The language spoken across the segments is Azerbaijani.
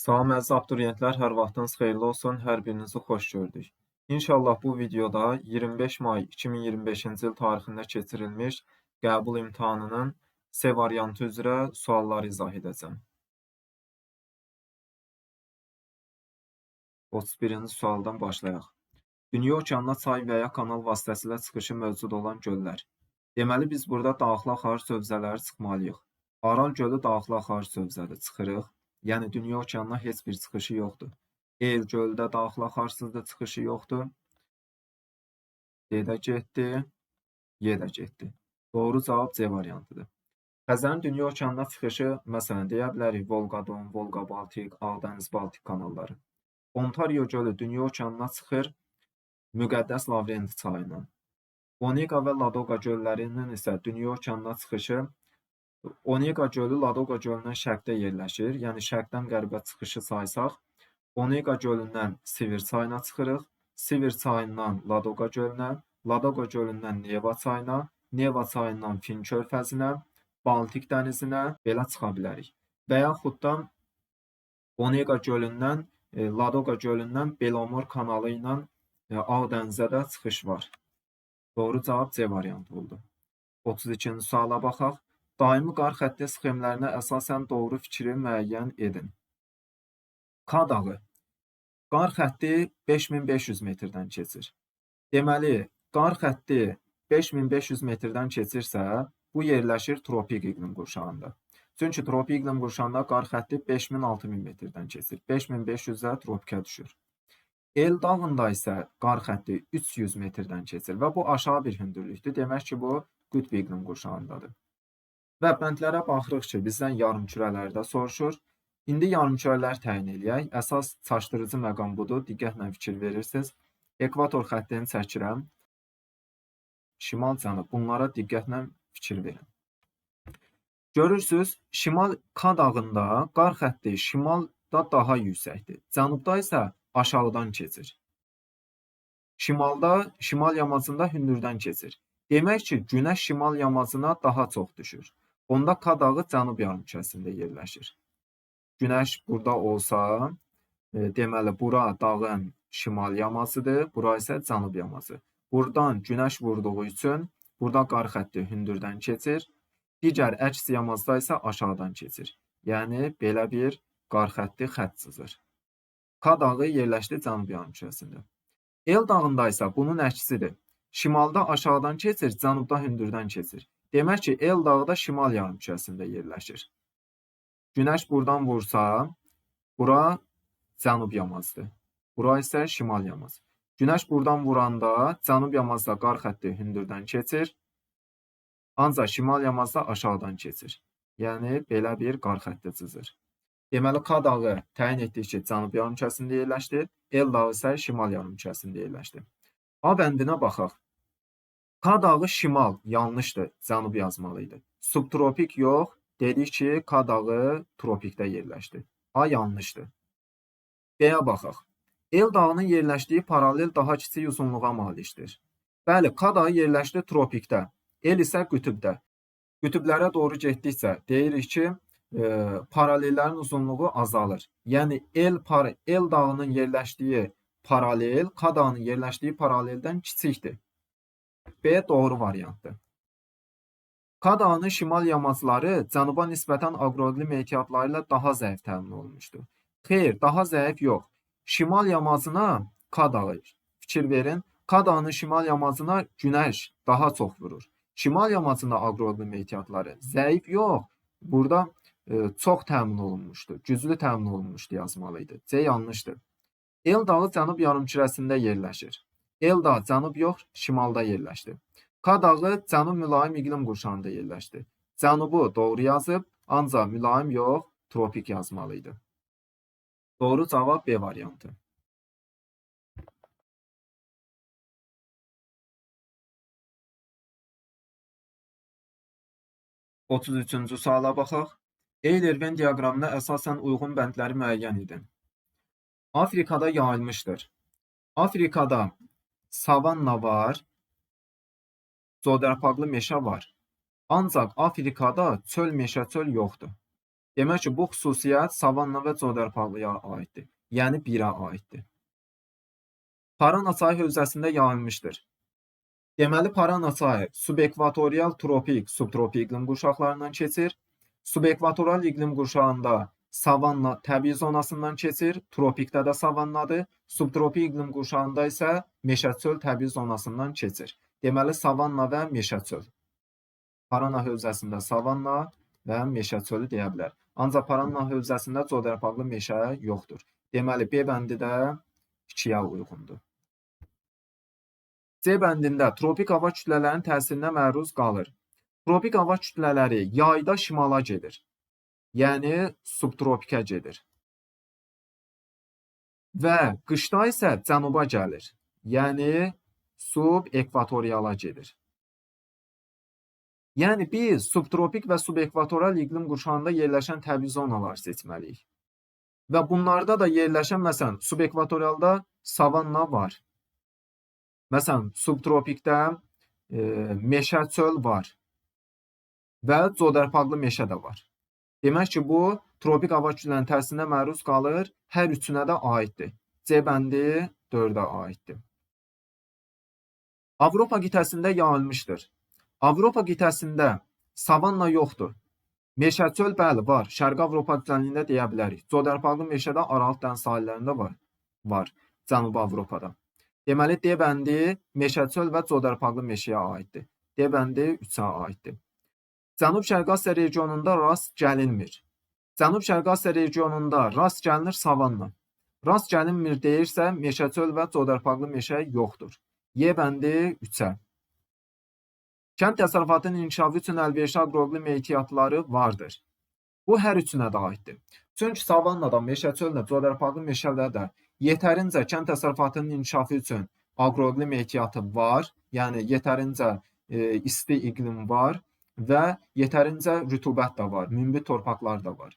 Salam əziz abituriyentlər, hər vaxtınız xeyirli olsun, hər birinizi xoş gördük. İnşallah bu videoda 25 may 2025-ci il tarixində keçirilmiş qəbul imtahanının C variantı üzrə sualları izah edəcəm. 31-ci sualdan başlayaq. Dünya okeanına çay və ya kanal vasitəsilə çıxışı mövcud olan göllər. Deməli, biz burada daxili xaric sövzələri çıxmalıyıq. Aral gölü daxili xaric sövzədir, çıxırıq. Yəni, dünya okeanına heç bir çıxışı yoxdur. Ev göldə daxili xaricdə çıxışı yoxdur. D də getdi, Y də getdi. Doğru cavab C variantıdır. Xəzərin dünya okeanına çıxışı, məsələn, deyə bilərik Volqa-Don, Volqa-Baltik, Ağdəniz-Baltik kanalları. Ontario gölü dünya okeanına çıxır Müqəddəs Lavrenti çayından. Onega və Ladoqa göllərinin isə dünya okeanına çıxışı Onega gölü Ladoqa gölündən şərqdə yerləşir. Yəni, şərqdən qərbə çıxışı saysaq, Onega gölündən Sivir çayına çıxırıq, Sivir çayından Ladoqa gölünə, Ladoqa gölündən Neva çayına, Neva çayından Fin körfəzinə, Baltik dənizinə belə çıxa bilərik. Və yaxud da Onega gölündən, Ladoqa gölündən Belomor kanalı ilə Ağdənizə də çıxış var. Doğru cavab C variantı oldu. 32-ci suala baxaq. Daimi qar xətti sxemlərinə əsasən doğru fikri müəyyən edin. K dağı. Qar xətti 5500 metrdən keçir. Deməli, qar xətti 5500 metrdən keçirsə, bu yerləşir tropik iqlim qurşağında. Çünki tropik iqlim qurşağında qar xətti 5000-6000 metrdən keçir. 5500-ə tropikə düşür. El dağında isə qar xətti 300 metrdən keçir və bu aşağı bir hündürlükdür. Demək ki, bu qütb iqlim qurşağındadır. Və bəndlərə baxırıq ki, bizdən yarımkürələrdə soruşur. İndi yarımkürələr təyin eləyək. Əsas çaşdırıcı məqam budur. Diqqətlə fikir verirsiniz. Ekvator xəttini çəkirəm. Şimal-cənub. Bunlara diqqətlə fikir verin. Görürsünüz, Şimal K dağında qar xətti şimalda daha yüksəkdir. Cənubda isə aşağıdan keçir. Şimalda, şimal yamacında hündürdən keçir. Demək ki, günəş şimal yamacına daha çox düşür. Onda K dağı cənub yarımkürəsində yerləşir. Günəş burada olsa, deməli, bura dağın şimal yamacıdır, bura isə cənub yamacı. Buradan günəş vurduğu üçün, burada qar xətti hündürdən keçir. Digər əks yamacda isə aşağıdan keçir. Yəni, belə bir qar xətti xətt çizir. K dağı yerləşdi cənub yarımkürəsində. El dağında isə bunun əksidir. Şimalda aşağıdan keçir, cənubda hündürdən keçir. Demək ki, El dağı da şimal yarımkürəsində yerləşir. Günəş buradan vursa, bura cənub yamacıdır. Bura isə şimal yamacı. Günəş buradan vuranda cənub yamacda qar xətti hündürdən keçir. Ancaq şimal yamacda aşağıdan keçir. Yəni, belə bir qar xətti çizir. Deməli, K dağı təyin etdik ki, cənub yarımkürəsində yerləşdi. El dağı isə şimal yarımkürəsində yerləşdi. A bəndinə baxaq. K dağı şimal, yanlışdır, cənub yazmalıydı. Subtropik yox, dedik ki, K dağı tropikdə yerləşdi. A yanlışdır. B-yə baxaq. El dağının yerləşdiyi paralel daha kiçik uzunluğa malikdir. Bəli, K dağı yerləşdi tropikdə, El isə qütbdə. Qütblərə doğru getdikcə deyirik ki, paralellərin uzunluğu azalır. Yəni, El dağının yerləşdiyi paralel, K dağının yerləşdiyi paraleldən kiçikdir. B doğru variantdır. K dağının şimal yamacları cənuba nisbətən aqroiqlim ehtiyatları ilə daha zəif təmin olunmuşdur. Xeyr, daha zəif yox. Şimal yamacına K dağı, fikir verin, K dağının şimal yamacına günəş daha çox vurur. Şimal yamacında aqroiqlim ehtiyatları zəif yox, burada çox təmin olunmuşdur, güclü təmin olunmuşdur yazmalıydı. C yanlışdır. El dağı cənub yarımkürəsində yerləşir. El dağı cənub yox, şimalda yerləşdi. K dağı cənub mülayim iqlim qurşağında yerləşdi. Cənubu doğru yazıb, ancaq mülayim yox, tropik yazmalıydı. Doğru cavab B variantı. (33-cü suala baxaq. Eyler-Venn diaqramına əsasən uyğun bəndləri müəyyən edin. Afrikada yayılmışdır. Afrikada savanna var, zoodarpaqlı meşə var. Ancaq Afrikada çöl meşə çöl yoxdur. Demək ki, bu xüsusiyyət savanna və coğdarpalıya aiddir. Yəni 1-ə aiddir. Parana çayı hövzəsində yayılmışdır. Deməli, Parana çayı subekvatorial tropik, subtropik iqlim qurşaqlarından keçir. Subekvatoral iqlim qurşağında savanna təbii zonasından keçir. Tropikdə də savannadır. Subtropik iqlim qurşağında isə meşəçöl təbii zonasından keçir. Deməli, savanna və meşəçöl. Parana hövzəsində savanna və meşəçölü deyə bilər. Ancaq Parana hövzəsində coğdarpaqlı meşə yoxdur. Deməli, B bəndi də 2-yə uyğundur. C bəndində tropik hava kütlələrinin təsirinə məruz qalır. Tropik hava kütlələri yayda şimala gedir. Yəni subtropikə gedir. Və qışda isə cənuba gəlir. Yəni subekvatoriala gedir. Yəni biz subtropik və subekvatoral iqlim qurşağında yerləşən təbii zonalar seçməliyik. Və bunlarda da yerləşən, məsələn, subekvatorialda savanna var. Məsələn, subtropikdə meşəçöl var və coğdarpaqlı meşə də var. Demək ki, bu tropik hava kütlələrinin təsirinə məruz qalır, hər üçünə də aiddir. C bəndi 4-ə aiddir. Avropa qitəsində yayılmışdır. Avropa qitəsində savanna yoxdur. Meşəçöl bəli var. Şərqi Avropa düzənliyində deyə bilərik. Coğdarpaqlı meşə də Aralıq dəniz sahillərində var. Cənubi Avropada. Deməli, D bəndi meşəçöl və coğdarpaqlı meşəyə aiddir. D bəndi 3-ə aiddir. Cənub-Şərqi Asiya regionunda rast gəlinmir. Cənub-Şərqi Asiya regionunda rast gəlinir savanna. Rast gəlinmir deyirsə, meşəçöl və coğdarpaqlı meşə yoxdur. Y bəndi 3-ə. Kənd təsərrüfatının inkişafı üçün əlverişli aqroiqlim ehtiyatları vardır. Bu hər üçünə də aiddir. Çünki savannada, meşəçöldə, coğdarpaqlı meşədə də yetərincə kənd təsərrüfatının inkişafı üçün aqroiqlim ehtiyatı var. Yəni yetərincə isti iqlim var və yetərincə rütubət də var, münbit torpaqlar da var.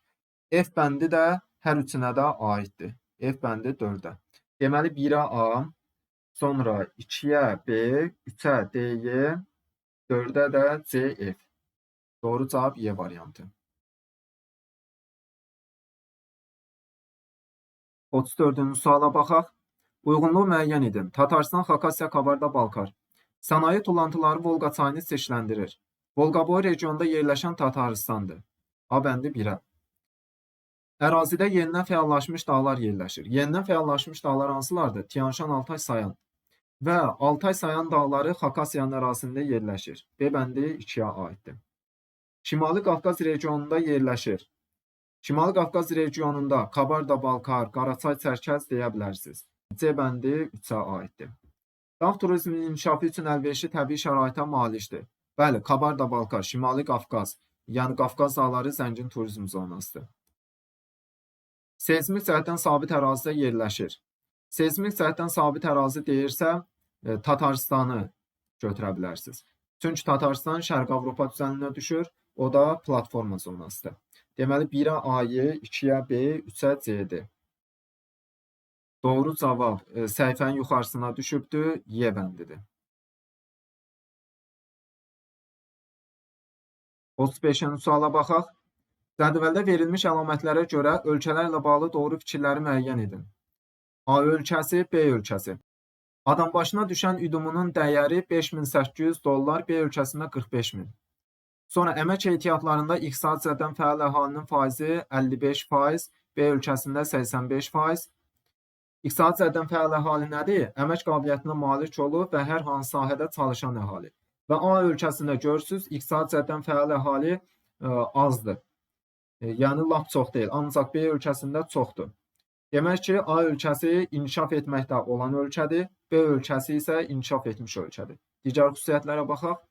F bəndi də hər üçünə də aiddir. F bəndi 4-ə. Deməli 1-ə A, sonra 2-yə B, 3-ə D, 4-ə də C, F. Doğru cavab Y variantı. 34-cü suala baxaq. Uyğunluğu müəyyən edin. Tatarstan, Xakasya, Kabarda-Balkar. Sənaye tullantıları Volqa çayını çeşləndirir. Volqaboy regionunda yerləşən Tataristandır. A bəndi 1-ə. Ərazidə yenidən fəallaşmış dağlar yerləşir. Yenidən fəallaşmış dağlar hansılardır? Tianşan, Altay, Sayan. Və Altay, Sayan dağları Xakasyanın ərazisində yerləşir. B bəndi 2-yə aiddir. Şimali Qafqaz regionunda yerləşir. Şimali Qafqaz regionunda Kabarda-Balkar, Qaraçay, Çərkəz deyə bilərsiniz. C bəndi 3-ə aiddir. Dağ turizminin inkişafı üçün əlverişli təbii şəraitə malikdir. Bəli, Kabarda-Balkar, Şimali Qafqaz, yəni Qafqaz dağları zəngin turizm zonasıdır. Seysmik cəhətdən sabit ərazidə yerləşir. Seysmik cəhətdən sabit ərazi deyirsə, Tataristanı götürə bilərsiniz. Çünki Tataristan Şərqi Avropa düzənliyinə düşür, o da platforma zonasıdır. Deməli, 1-ə A-yı, 2-yə B, 3-ə C-dir. Doğru cavab səhifənin yuxarısına düşübdür, Y bəndidir. 35-ci suala baxaq. Cədvəldə verilmiş əlamətlərə görə ölkələrlə bağlı doğru fikirləri müəyyən edin. A ölkəsi, B ölkəsi. Adambaşına düşən üdumunun dəyəri $5800, B ölkəsində 45.000. Sonra əmək ehtiyatlarında iqtisadiyyatdan fəal əhalinin faizi 55%, B ölkəsində 85%. İqtisadiyyatdan fəal əhali nədir? Əmək qabiliyyətinə malik olub və hər hansı sahədə çalışan əhali. Və A ölkəsində görürsünüz, iqtisadiyyatdan fəal əhali azdır. Yəni lap çox deyil, ancaq B ölkəsində çoxdur. Demək ki, A ölkəsi inkişaf etməkdə olan ölkədir, B ölkəsi isə inkişaf etmiş ölkədir. Digər xüsusiyyətlərə baxaq.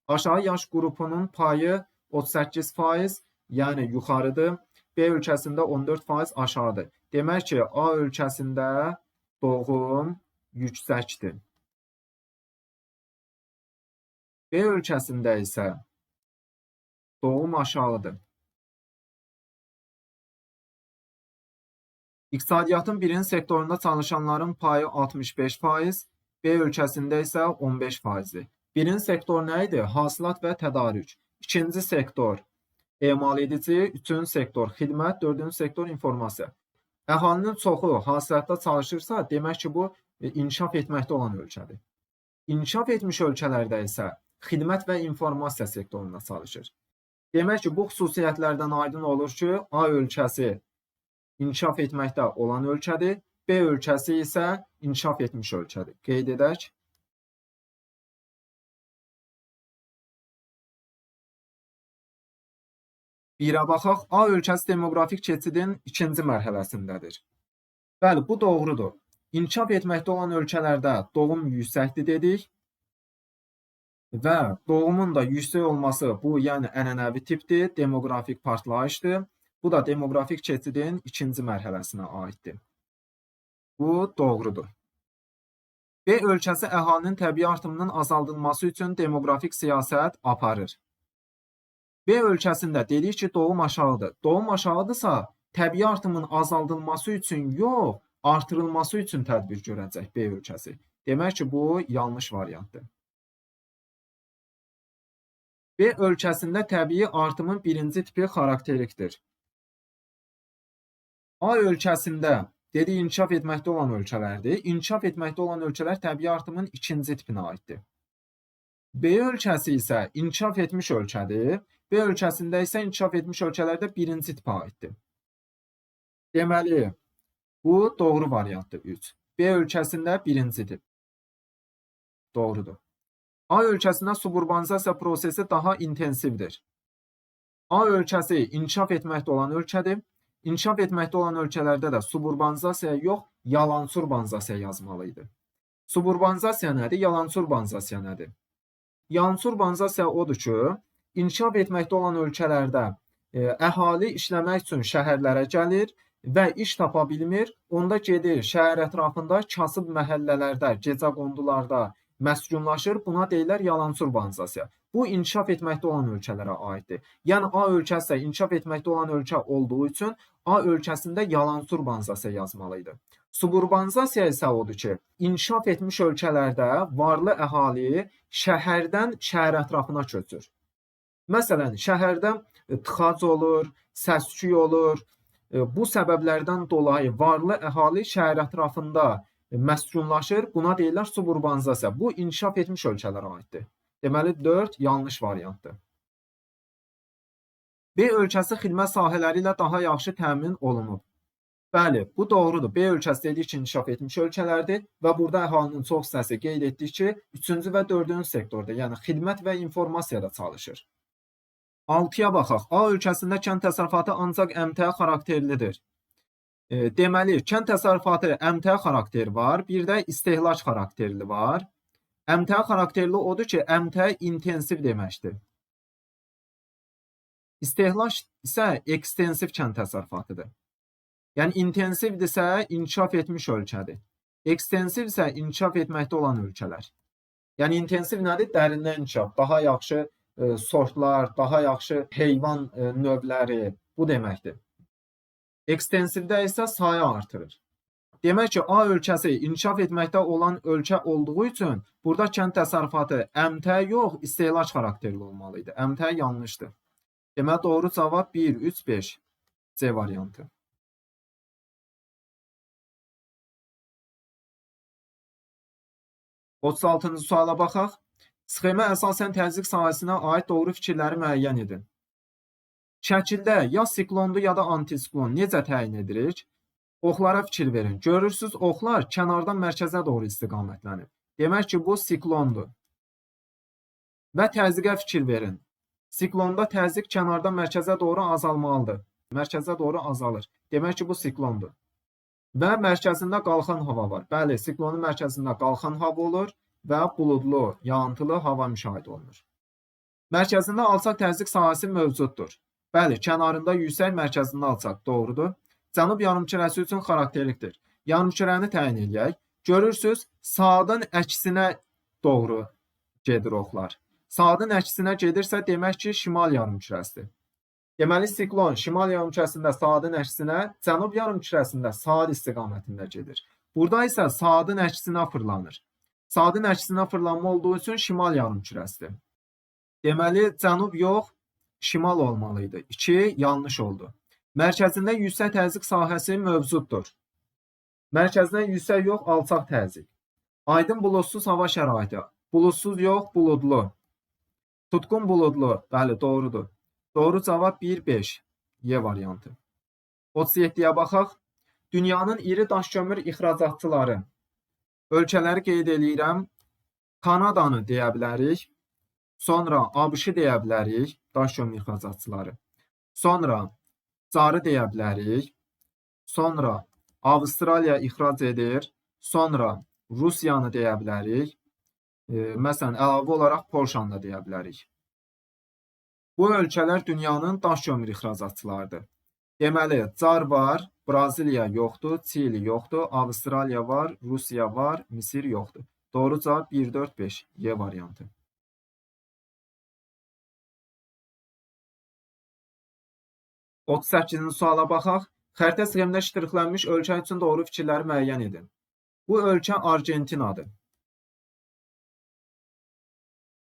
Aşağı yaş qrupunun payı 38%, yəni yuxarıdır. B ölkəsində 14% aşağıdır. Demək ki, A ölkəsində doğum yüksəkdir. B ölkəsində isə doğum aşağıdır. İqtisadiyyatın birinci sektorunda çalışanların payı 65%, B ölkəsində isə 15%-dir. Birinci sektor nə idi? Hasilat və tədarük. İkinci sektor Emal edici, 3-cü sektor xidmət, 4-cü sektor informasiya. Əhalinin çoxu hasilatda çalışırsa, demək ki, bu inkişaf etməkdə olan ölkədir. İnkişaf etmiş ölkələrdə isə xidmət və informasiya sektorunda çalışır. Demək ki, bu xüsusiyyətlərdən aydın olur ki, A ölkəsi inkişaf etməkdə olan ölkədir, B ölkəsi isə inkişaf etmiş ölkədir. Qeyd edək. Birə baxaq, A ölkəsi demoqrafik keçidin ikinci mərhələsindədir. Bəli, bu doğrudur. İnkişaf etməkdə olan ölkələrdə doğum yüksəkdir dedik və doğumun da yüksək olması bu, yəni ənənəvi tipdir, demoqrafik partlayışdır. Bu da demoqrafik keçidin ikinci mərhələsinə aiddir. Bu doğrudur. B ölkəsi əhalinin təbii artımının azaldılması üçün demoqrafik siyasət aparır. B ölkəsində dedik ki, doğum aşağıdır. Doğum aşağıdırsa, təbii artımın azaldılması üçün yox, artırılması üçün tədbir görəcək B ölkəsi. Demək ki, bu yanlış variantdır. B ölkəsində təbii artımın birinci tipi xarakterikdir. A ölkəsində dedik, inkişaf etməkdə olan ölkələrdir. İnkişaf etməkdə olan ölkələr təbii artımın ikinci tipinə aiddir. B ölkəsi isə inkişaf etmiş ölkədir. B ölkəsində isə inkişaf etmiş ölkələrdə birinci tipə aiddir. Deməli, bu doğru variantdır 3. B ölkəsində birinci tip. Doğrudur. A ölkəsində suburbanizasiya prosesi daha intensivdir. A ölkəsi inkişaf etməkdə olan ölkədir. İnkişaf etməkdə olan ölkələrdə də suburbanizasiya yox, yalansurbanizasiya yazmalıydı. Suburbanizasiya nədir? Yalansurbanizasiya nədir? Yalansurbanizasiya odur ki, inkişaf etməkdə olan ölkələrdə əhali işləmək üçün şəhərlərə gəlir və iş tapa bilmir. Onda gedir şəhər ətrafında kasıb məhəllələrdə, gecəqondularda məskunlaşır. Buna deyirlər yalansurbanizasiya. Bu inkişaf etməkdə olan ölkələrə aiddir. Yəni A ölkəsi inkişaf etməkdə olan ölkə olduğu üçün A ölkəsində yalansurbanizasiya yazmalıydı. Suburbanizasiya isə odur ki, inkişaf etmiş ölkələrdə varlı əhali şəhərdən şəhər ətrafına köçür. Məsələn, şəhərdə tıxac olur, səs-küy olur. Bu səbəblərdən dolayı varlı əhali şəhər ətrafında məskunlaşır. Buna deyirlər suburbanizasiya. Bu inkişaf etmiş ölkələrə aiddir. Deməli, 4 yanlış variantdır. B ölkəsi xidmət sahələri ilə daha yaxşı təmin olunub. Bəli, bu doğrudur. B ölkəsi dedik ki, inkişaf etmiş ölkələrdir və burada əhalinin çox hissəsi qeyd etdik ki, 3-cü və 4-cü sektorda, yəni xidmət və informasiyada çalışır. 6-ya baxaq. A ölkəsində kənd təsərrüfatı ancaq əmtəə xarakterlidir. Deməli, kənd təsərrüfatı əmtəə xarakteri var, bir də istehlak xarakterli var. Əmtəə xarakterli odur ki, əmtəə intensiv deməkdir. İstehlak isə ekstensiv kənd təsərrüfatıdır. Yəni, intensivdirsə, inkişaf etmiş ölkədir. Ekstensiv isə inkişaf etməkdə olan ölkələr. Yəni, intensiv nədir? Dərindən inkişaf, daha yaxşı sortlar, daha yaxşı heyvan növləri, bu deməkdir. Ekstensivdə isə sayı artırır. Demək ki, A ölkəsi inkişaf etməkdə olan ölkə olduğu üçün burada kənd təsərrüfatı əmtəə yox, istehlak xarakterli olmalıydı. Əmtəə yanlışdır. Deməli, doğru cavab 1, 3, 5. C variantı. 36-cı suala baxaq. Sxemə əsasən təzyiq sahəsinə aid doğru fikirləri müəyyən edin. Şəkildə ya siklondur, ya da antisiklon necə təyin edirik? Oxlara fikir verin. Görürsünüz, oxlar kənardan mərkəzə doğru istiqamətlənir. Demək ki, bu siklondur. Və təzyiqə fikir verin. Siklonda təzyiq kənardan mərkəzə doğru azalmalıdır. Mərkəzə doğru azalır. Demək ki, bu siklondur. Və mərkəzində qalxan hava var. Bəli, siklonun mərkəzində qalxan hava olur və buludlu, yağıntılı hava müşahidə olunur. Mərkəzində alçaq təzyiq sahəsi mövcuddur. Bəli, kənarında yüksək, mərkəzində alçaq. Doğrudur. Cənub yarımkürəsi üçün xarakterlikdir. Yarımkürəni təyin edək. Görürsünüz, saatın əksinə doğru gedir oxlar. Saatın əksinə gedirsə, demək ki, şimal yarımkürəsidir. Deməli, siklon şimal yarımkürəsində saatın əksinə, cənub yarımkürəsində saat istiqamətində gedir. Burada isə saatın əksinə fırlanır. Saatın əksinə fırlanma olduğu üçün şimal yarımkürəsidir. Deməli, cənub yox, şimal olmalıydı. 2 yanlış oldu. Mərkəzində yüksək təzyiq sahəsi mövcuddur. Mərkəzində yüksək yox, alçaq təzyiq. Aydın buludsuz hava şəraiti. Buludsuz yox, buludlu. Tutqun buludlu. Bəli, doğrudur. Doğru cavab 1-5. Y variantı. 37-yə baxaq. Dünyanın iri daş kömür ixracatçıları. Ölkələri qeyd edirəm. Kanadanı deyə bilərik. Sonra ABŞ-ı deyə bilərik. Daş kömür ixracatçıları. Sonra Carı deyə bilərik. Sonra Avstraliya ixrac edir. Sonra Rusiyanı deyə bilərik. Məsələn, əlavə olaraq Polşanı da deyə bilərik. Bu ölkələr dünyanın daş kömür ixracatçılarıdır. Deməli, Car var, Braziliya yoxdur, Çili yoxdur, Avstraliya var, Rusiya var, Misir yoxdur. Doğru cavab 1-4-5. Y variantı. 38-ci suala baxaq. Xəritə sxemdə ştrixlənmiş ölkə üçün doğru fikirləri müəyyən edin. Bu ölkə Argentinadır.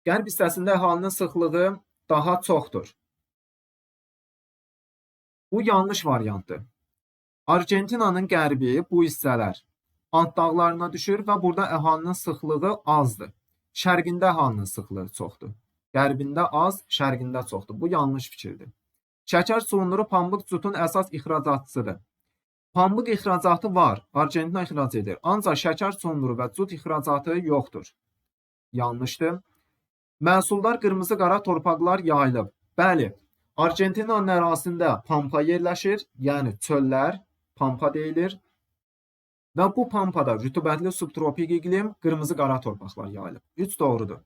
Qərb hissəsində əhalinin sıxlığı daha çoxdur. Bu yanlış variantdır. Argentinanın qərbi bu hissələr Ant dağlarına düşür və burada əhalinin sıxlığı azdır. Şərqində əhalinin sıxlığı çoxdur. Qərbində az, şərqində çoxdur. Bu yanlış fikirdir. Şəkər suğunduru pambıq cutun əsas ixracatçısıdır. Pambıq ixracatı var, Argentina ixrac edir. Ancaq şəkər suğunduru və cut ixracatı yoxdur. Yanlışdır. Məhsuldar qırmızı qara torpaqlar yayılıb. Bəli, Argentinanın ərazisində pampa yerləşir, yəni çöllər, pampa deyilir. Və bu pampada rütubətli subtropik iqlim, qırmızı qara torpaqlar yayılıb. 3 doğrudur.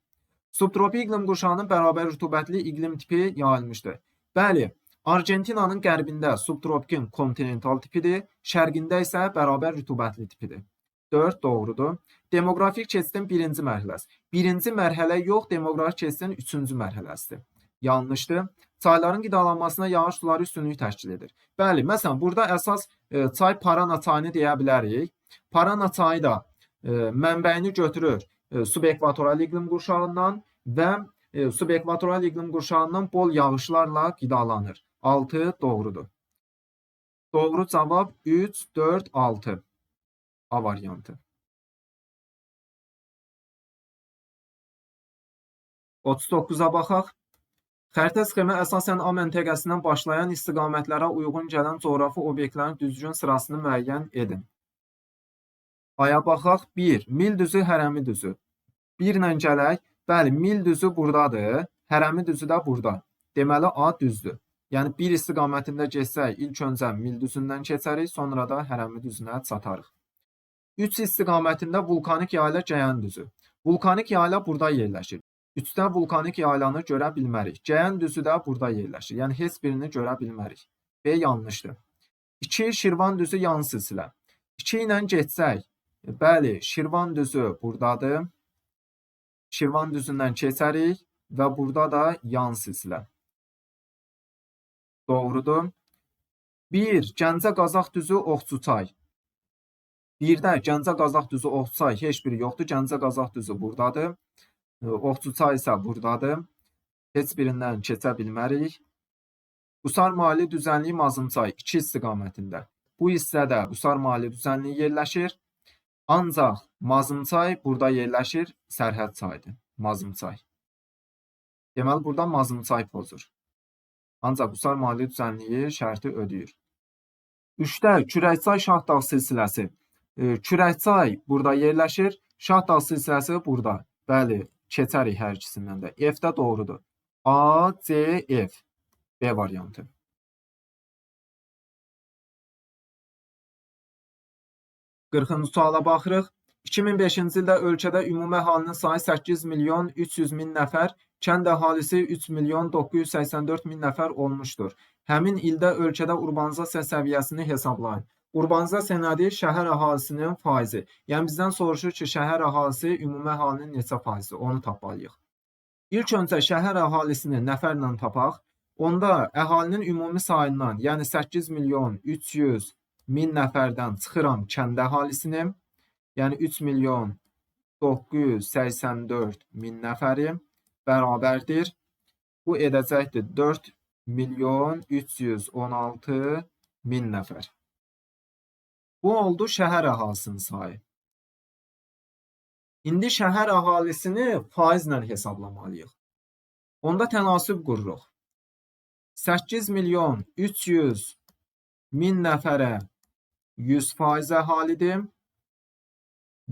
Subtropik iqlim qurşağının bərabər rütubətli iqlim tipi yayılmışdır. Bəli, Argentinanın qərbində subtropikin kontinental tipidir, şərqində isə bərabər rütubətli tipidir. 4 doğrudur. Demoqrafik keçidin birinci mərhələsi. Birinci mərhələ yox, demoqrafik keçidin üçüncü mərhələsidir. Yanlışdır. Çayların qidalanmasına yağış suları üstünlük təşkil edir. Bəli, məsələn, burada əsas çay Parana çayını deyə bilərik. Parana çayı da mənbəyini götürür subekvatoral iqlim qurşağından və subekvatoral iqlim qurşağından bol yağışlarla qidalanır. 6 doğrudur. Doğru cavab 3, 4, 6. A variantı. 39-a baxaq. Xəritə sxemi əsasən A məntəqəsindən başlayan istiqamətlərə uyğun gələn coğrafi obyektlərin düzgün sırasını müəyyən edin. Aya baxaq. 1. Mil düzü, hərəmi düzü. 1 ilə gələk. Bəli, mil düzü buradadır. Hərəmi düzü də burada. Deməli, A düzdür. Yəni, 1 istiqamətində geçsək, ilk öncə mil düzündən keçərik, sonra da hərəmi düzünə çatarıq. 3 istiqamətində vulkanik yayla Gəyən düzü. Vulkanik yayla burada yerləşir. 3-də vulkanik yaylanı görə bilmərik. Gəyən düzü də burada yerləşir. Yəni, heç birini görə bilmərik. B yanlışdır. 2. Şirvan düzü yan silsilə. 2 ilə geçsək, bəli, Şirvan düzü buradadır. Şirvan düzündən keçərik və burada da yan silsilə. Doğrudur. 1. Gəncə Qazax düzü Oxçuçay. 1-də Gəncə Qazax düzü Oxçuçay heç biri yoxdur. Gəncə Qazax düzü buradadır. Oxçuçay isə buradadır. Heç birindən keçə bilmərik. Qusar Mali düzənliyi Mazımçay 2 istiqamətində. Bu hissədə Qusar Mali düzənliyi yerləşir. Ancaq Mazımçay burada yerləşir. Sərhəd çaydır. Mazımçay. Deməli, burada Mazımçay pozur. Ancaq Qusar Mali düzənliyi şərti ödəyir. 3-də Kürəkçay Şahdağ silsiləsi. Kürəkçay burada yerləşir. Şahdağ silsiləsi burada. Bəli, keçərik hər ikisindən də. F-də doğrudur. A, C, F. B variantı. 40-cı suala baxırıq. 2005-ci ildə ölkədə ümumi əhalinin sayı 8 milyon 300 min nəfər, kənd əhalisi 3 milyon 984 min nəfər olmuşdur. Həmin ildə ölkədə urbanizasiya səviyyəsini hesablayın. Urbanizasiya nədir? Şəhər əhalisinin faizi. Yəni bizdən soruşur ki, şəhər əhalisi ümumi əhalinin neçə faizi? Onu tapmalıyıq. İlk öncə şəhər əhalisini nəfərlə tapaq. Onda əhalinin ümumi sayından, yəni 8 milyon 300 min nəfərdən çıxıram kənd əhalisini, yəni 3 milyon 984 min nəfəri bərabərdir. Bu edəcəkdir 4 milyon 316 min nəfər. Bu oldu şəhər əhalisinin sayı. İndi şəhər əhalisini faizlə hesablamalıyıq. Onda tənasüb qururuq. 8 milyon 300 min nəfərə 100% əhalidir.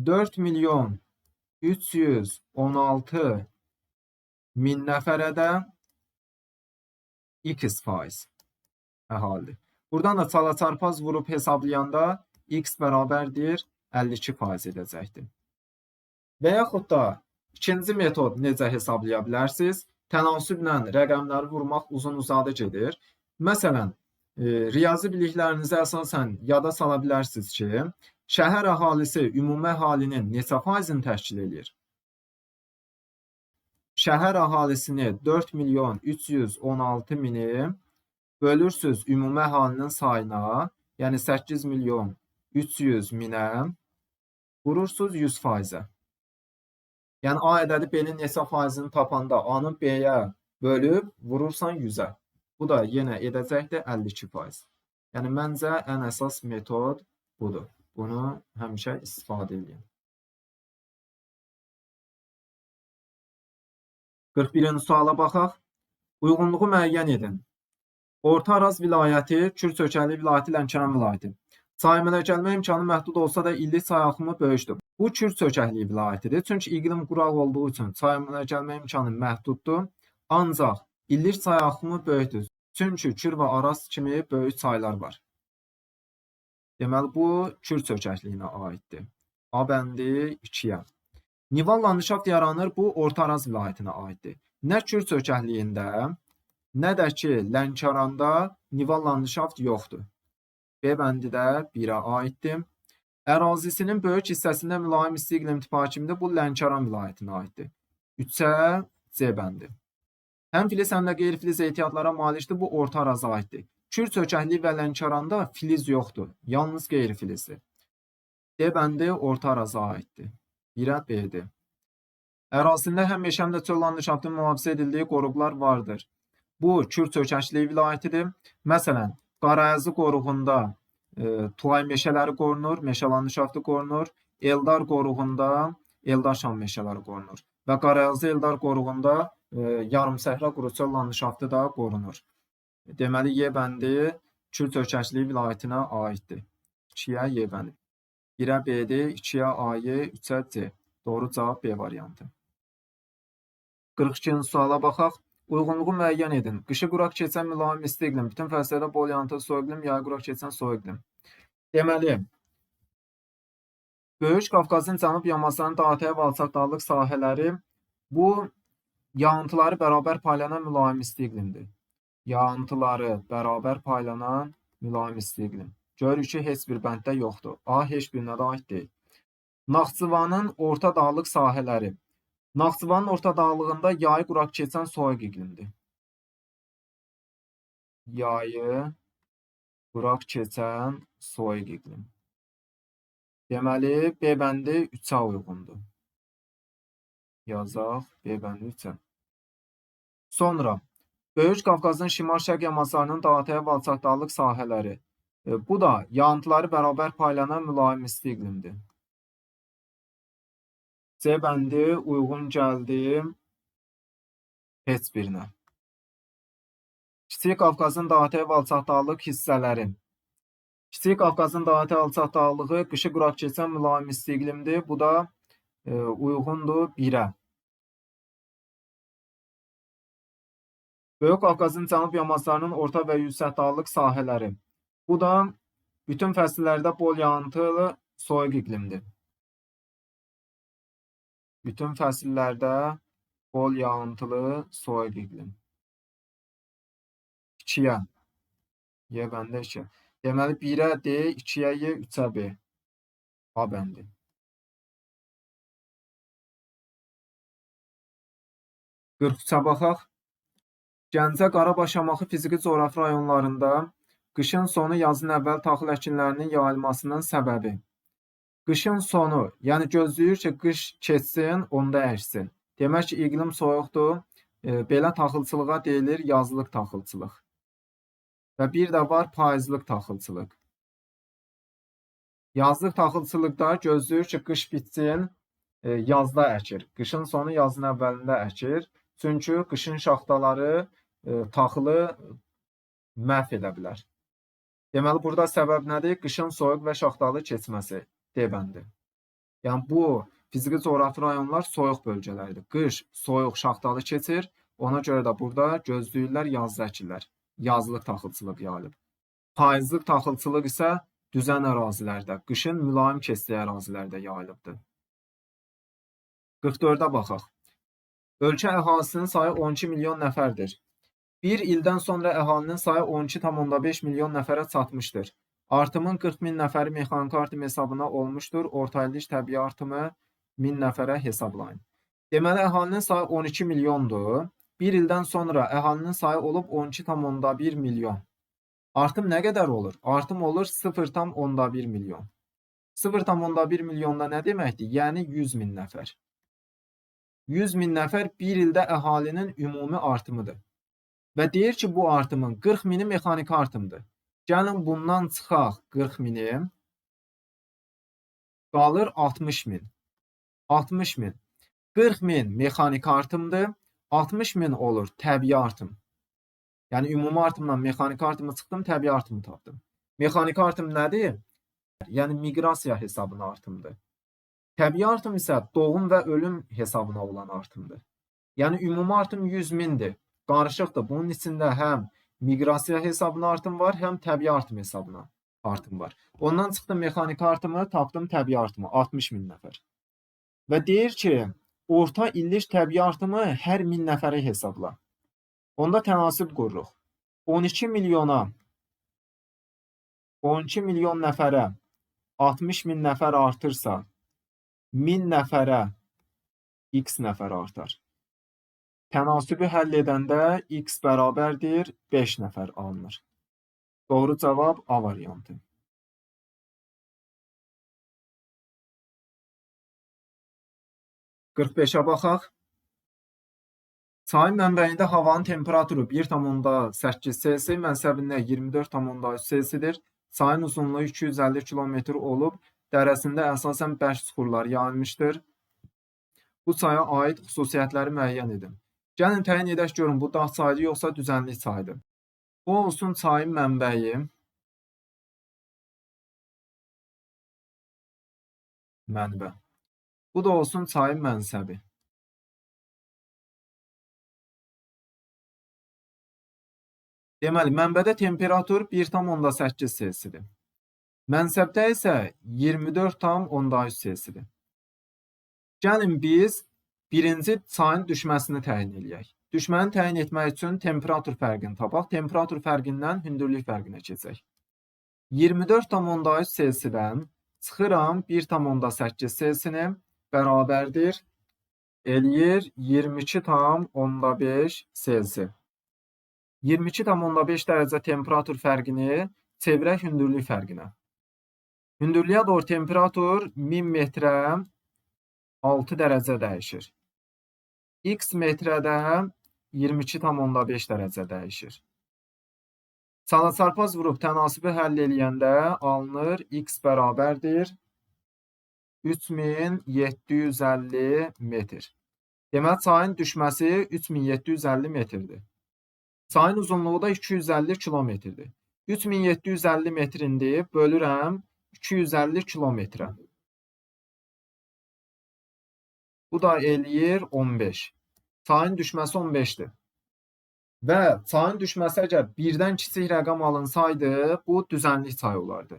4 milyon 316 min nəfərə də x% əhalidir. Buradan da çala-çarpaz vurub hesablayanda x bərabərdir 52% edəcəkdir. Və yaxud da ikinci metod necə hesablaya bilərsiniz? Tənasüblə rəqəmləri vurmaq uzun-uzadı gedir. Məsələn, riyazi biliklərinizi əsasən yada sala bilərsiniz ki, şəhər əhalisi ümumi əhalinin neçə faizini təşkil edir? Şəhər əhalisini 4 milyon 316 mini bölürsünüz ümumi əhalinin sayına, yəni 8 milyon 300 minə, vurursunuz 100%-ə. Yəni A ədədi B-nin neçə faizini tapanda A-nı B-yə bölüb vurursan 100-ə. Bu da yenə edəcəkdir 52%. Yəni məncə ən əsas metod budur. Bunu həmişə istifadə edin. 41-ci suala baxaq. Uyğunluğu müəyyən edin. Orta Araz vilayəti, Kür-Çökəli vilayəti, Lənkəran vilayəti. Sayımına gəlmə imkanı məhdud olsa da illik say axımı böyükdür. Bu Kür-Çökəkli vilayətidir. Çünki iqlim quraq olduğu üçün sayımına gəlmə imkanı məhduddur. Ancaq illik say axımı böyükdür. Çünki Kür və Araz kimi böyük çaylar var. Deməli, bu Kür-Çökəkliyinə aiddir. A bəndi 2-yə. Nival landşaft yaranır. Bu Orta Araz vilayətinə aiddir. Nə Kür-Çökəkliyində, nə də ki, Lənkəranda nival landşaft yoxdur. B bəndi də 1-ə aiddir. Ərazisinin böyük hissəsində mülayim isti iqlim tipi hakimidir. Bu Lənkəran vilayətinə aiddir. 3-ə C bəndi. Həm filiz, həm də qeyri-filiz ehtiyatlara malikdir. Bu Orta Araza aiddir. Kür-Çökəkli və Lənkəranda filiz yoxdur. Yalnız qeyri-filizdir. D bəndi Orta Araza aiddir. 1-ə B-dir. Ərazisində həm meşə, həm də çöl landşaftının mühafizə edildiyi qoruqlar vardır. Bu Kür-Çökəkli vilayətidir. Məsələn, Qarayazı qoruğunda Tuğay meşələri qorunur, meşə landşaftı qorunur. Eldar qoruğunda Eldaşan meşələri qorunur. Və Qarayazı Eldar qoruğunda yarımsəhra quruçöl landşaftı da qorunur. Deməli, Y bəndi Kür-Çökəkli vilayətinə aiddir. 2-yə Y bəndi. 1-ə B-dir, 2-yə A-Y, 3-ə C. Doğru cavab B variantı. 42-ci suala baxaq. Uyğunluğu müəyyən edin. Qışı quraq keçən mülayim isti iqlim, bütün fəsillərdə bol yağıntılı soyuq iqlim, yayı quraq keçən soyuq iqlim. Deməli, Böyük Qafqazın cənub yamaclarının dağətəyi və alçaq dağlıq sahələri bu yağıntıları bərabər paylanan mülayim isti iqlimdir. Yağıntıları bərabər paylanan mülayim isti iqlim. Görürük ki, heç bir bənddə yoxdur. A heç birinə də aid deyil. Naxçıvanın orta dağlıq sahələri. Naxçıvanın orta dağlığında yayı quraq keçən soyuq iqlimdir. Yayı quraq keçən soyuq iqlim. Deməli, B bəndi 3-ə uyğundur. Yazaq, B bəndi 3-ə. Sonra, Böyük Qafqazın şimal-şərq yamaclarının dağətəyi və alçaq dağlıq sahələri. Bu da yağıntıları bərabər paylanan mülayim isti iqlimdir. C bəndi uyğun gəldi heç birinə. Kiçik Qafqazın dağətəyi və alçaq dağlıq hissələri. Kiçik Qafqazın dağətəyi alçaq dağlığı qışı quraq keçən mülayim isti iqlimdir. Bu da uyğundur 1-ə. Böyük Qafqazın cənub yamaclarının orta və yüksək dağlıq sahələri. Bu da bütün fəsillərdə bol yağıntılı soyuq iqlimdir. Bütün fəsillərdə bol yağıntılı soyuq iqlim. 2-yə. Y bəndə 2. Deməli, 1-ə D, 2-yə Y, 3-ə B. A bəndi. Qırxıça baxaq. Gəncə, Qarabağ, Şamaxı fiziki coğrafi rayonlarında qışın sonu, yazın əvvəl taxıl əkinlərinin yayılmasının səbəbi. Qışın sonu, yəni gözləyir ki, qış keçsin, onda əksin. Demək ki, iqlim soyuqdur. Belə taxılçılığa deyilir yazlıq taxılçılıq. və bir də var payızlıq taxılçılıq. Yazlıq taxılçılıqda gözləyir ki, qış bitsin, yazda əkir. Qışın sonu yazın əvvəlində əkir. Çünki qışın şaxtaları taxılı məhv edə bilər. Deməli, burada səbəb nədir? Qışın soyuq və şaxtalı keçməsi D-bəndi. Yəni, bu fiziki coğrafi rayonlar soyuq bölgələridir. Qış soyuq şaxtalı keçir. Ona görə də burada gözləyirlər, yazda əkirlər. Yazlıq taxılçılıq yayılıb. Payızlıq taxılçılıq isə düzən ərazilərdə, qışın mülayim keçdiyi ərazilərdə yayılıbdır. 44-ə baxaq. Ölkə əhalisinin sayı 12 milyon nəfərdir. Bir ildən sonra əhalinin sayı 12,5 milyon nəfərə çatmışdır. Artımın 40 min nəfəri mexaniki artım hesabına olmuşdur. Orta illik təbii artımı 1000 nəfərə hesablayın. Deməli, əhalinin sayı 12 milyondur. Bir ildən sonra əhalinin sayı olub 12,1 milyon. Artım nə qədər olur? Artım olur 0,1 milyon. 0,1 milyonda nə deməkdir? Yəni 100 min nəfər. 100 min nəfər bir ildə əhalinin ümumi artımıdır. Və deyir ki, bu artımın 40 mini mexaniki artımdır. Gəlin bundan çıxaq 40 mini. Qalır 60 min. 60 min. 40 min mexaniki artımdır. 60 min olur təbii artım. Yəni, ümumi artımdan mexaniki artımı çıxdım, təbii artımı tapdım. Mexaniki artım nədir? Yəni, miqrasiya hesabına artımdır. Təbii artım isə doğum və ölüm hesabına olan artımdır. Yəni, ümumi artım 100 mindir. Qarışıqdır. Bunun içində həm miqrasiya hesabına artım var, həm təbii artım hesabına artım var. Ondan çıxdım mexaniki artımı, tapdım təbii artımı, 60 min nəfər. Və deyir ki, orta illik təbii artımı hər 1000 nəfərə hesabla. Onda tənasib qururuq. 12 milyon nəfərə 60 min nəfər artırsa, 1000 nəfərə x nəfər artar. Tənasibi həll edəndə x bərabərdir 5 nəfər alınır. Doğru cavab A variantı. -45-ə baxaq. Çayın mənbəyində havanın temperaturu 1,8 Selsi, mənsəbində 24,3 Selsidir. Çayın uzunluğu 250 km olub, dərəsində əsasən bərk çuxurlar yayılmışdır. Bu çaya aid xüsusiyyətləri müəyyən edin. Gəlin təyin edək görün, bu dağ çaydır yoxsa düzənlik çaydır. Bu olsun çayın mənbəyi. Mənbə. Bu da olsun çayın mənsəbi. Deməli, mənbədə temperatur 1,8 Selsidir. Mənsəbdə isə 24,3 Selsidir. Gəlin biz birinci çayın düşməsini təyin edək. Düşməni təyin etmək üçün temperatur fərqini tapaq. Temperatur fərqindən hündürlük fərqinə keçək. 24,3 Selsidən çıxıram 1,8 Selsini bərabərdir. Eləyir 22,5 Selsi. 22,5 dərəcə temperatur fərqini çevirək hündürlük fərqinə. Hündürlüyə doğru temperatur 1000 metrə 6 dərəcə dəyişir. X metrədə 22,5 dərəcə dəyişir. Çala-çarpaz vurub tənasibi həll eləyəndə alınır x bərabərdir 3750 metr. Deməli, çayın düşməsi 3750 metrdir. Çayın uzunluğu da 250 kilometrdir. 3750 metrindi, bölürəm 250 kilometrə. Bu da eləyir 15. Çayın düşməsi 15'dir. Və çayın düşməsi əgər birdən kiçik rəqəm alınsaydı, bu düzənlik çay olardı.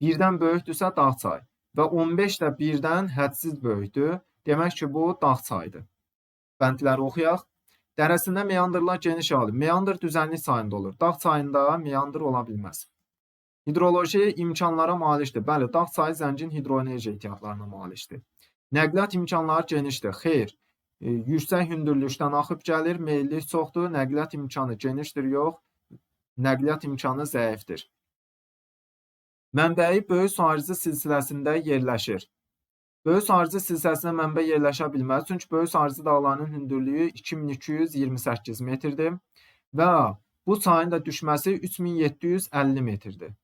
Birdən böyükdürsə dağ çay və 15 də birdən hədsiz böyükdür. Demək ki, bu dağ çaydır. Bəndləri oxuyaq. Dərəsində meandırlar geniş alır. Meandr düzənlik çayında olur. Dağ çayında meandr ola bilməz. Hidroloji imkanlara malikdir. Bəli, dağ çayı zəngin hidroenerji ehtiyatlarına malikdir. Nəqliyyat imkanları genişdir. Xeyr, yüksək hündürlükdən axıb gəlir, meyillik çoxdur, nəqliyyat imkanı genişdir, yox, nəqliyyat imkanı zəifdir. Mənbəyi Böyük Su Arıcı silsiləsində yerləşir. Böyük Su Arıcı silsiləsində mənbə yerləşə bilməz, çünki Böyük Su Arıcı dağlarının hündürlüyü 2228 metrdir və Bu çayın da düşməsi 3750 metrdir.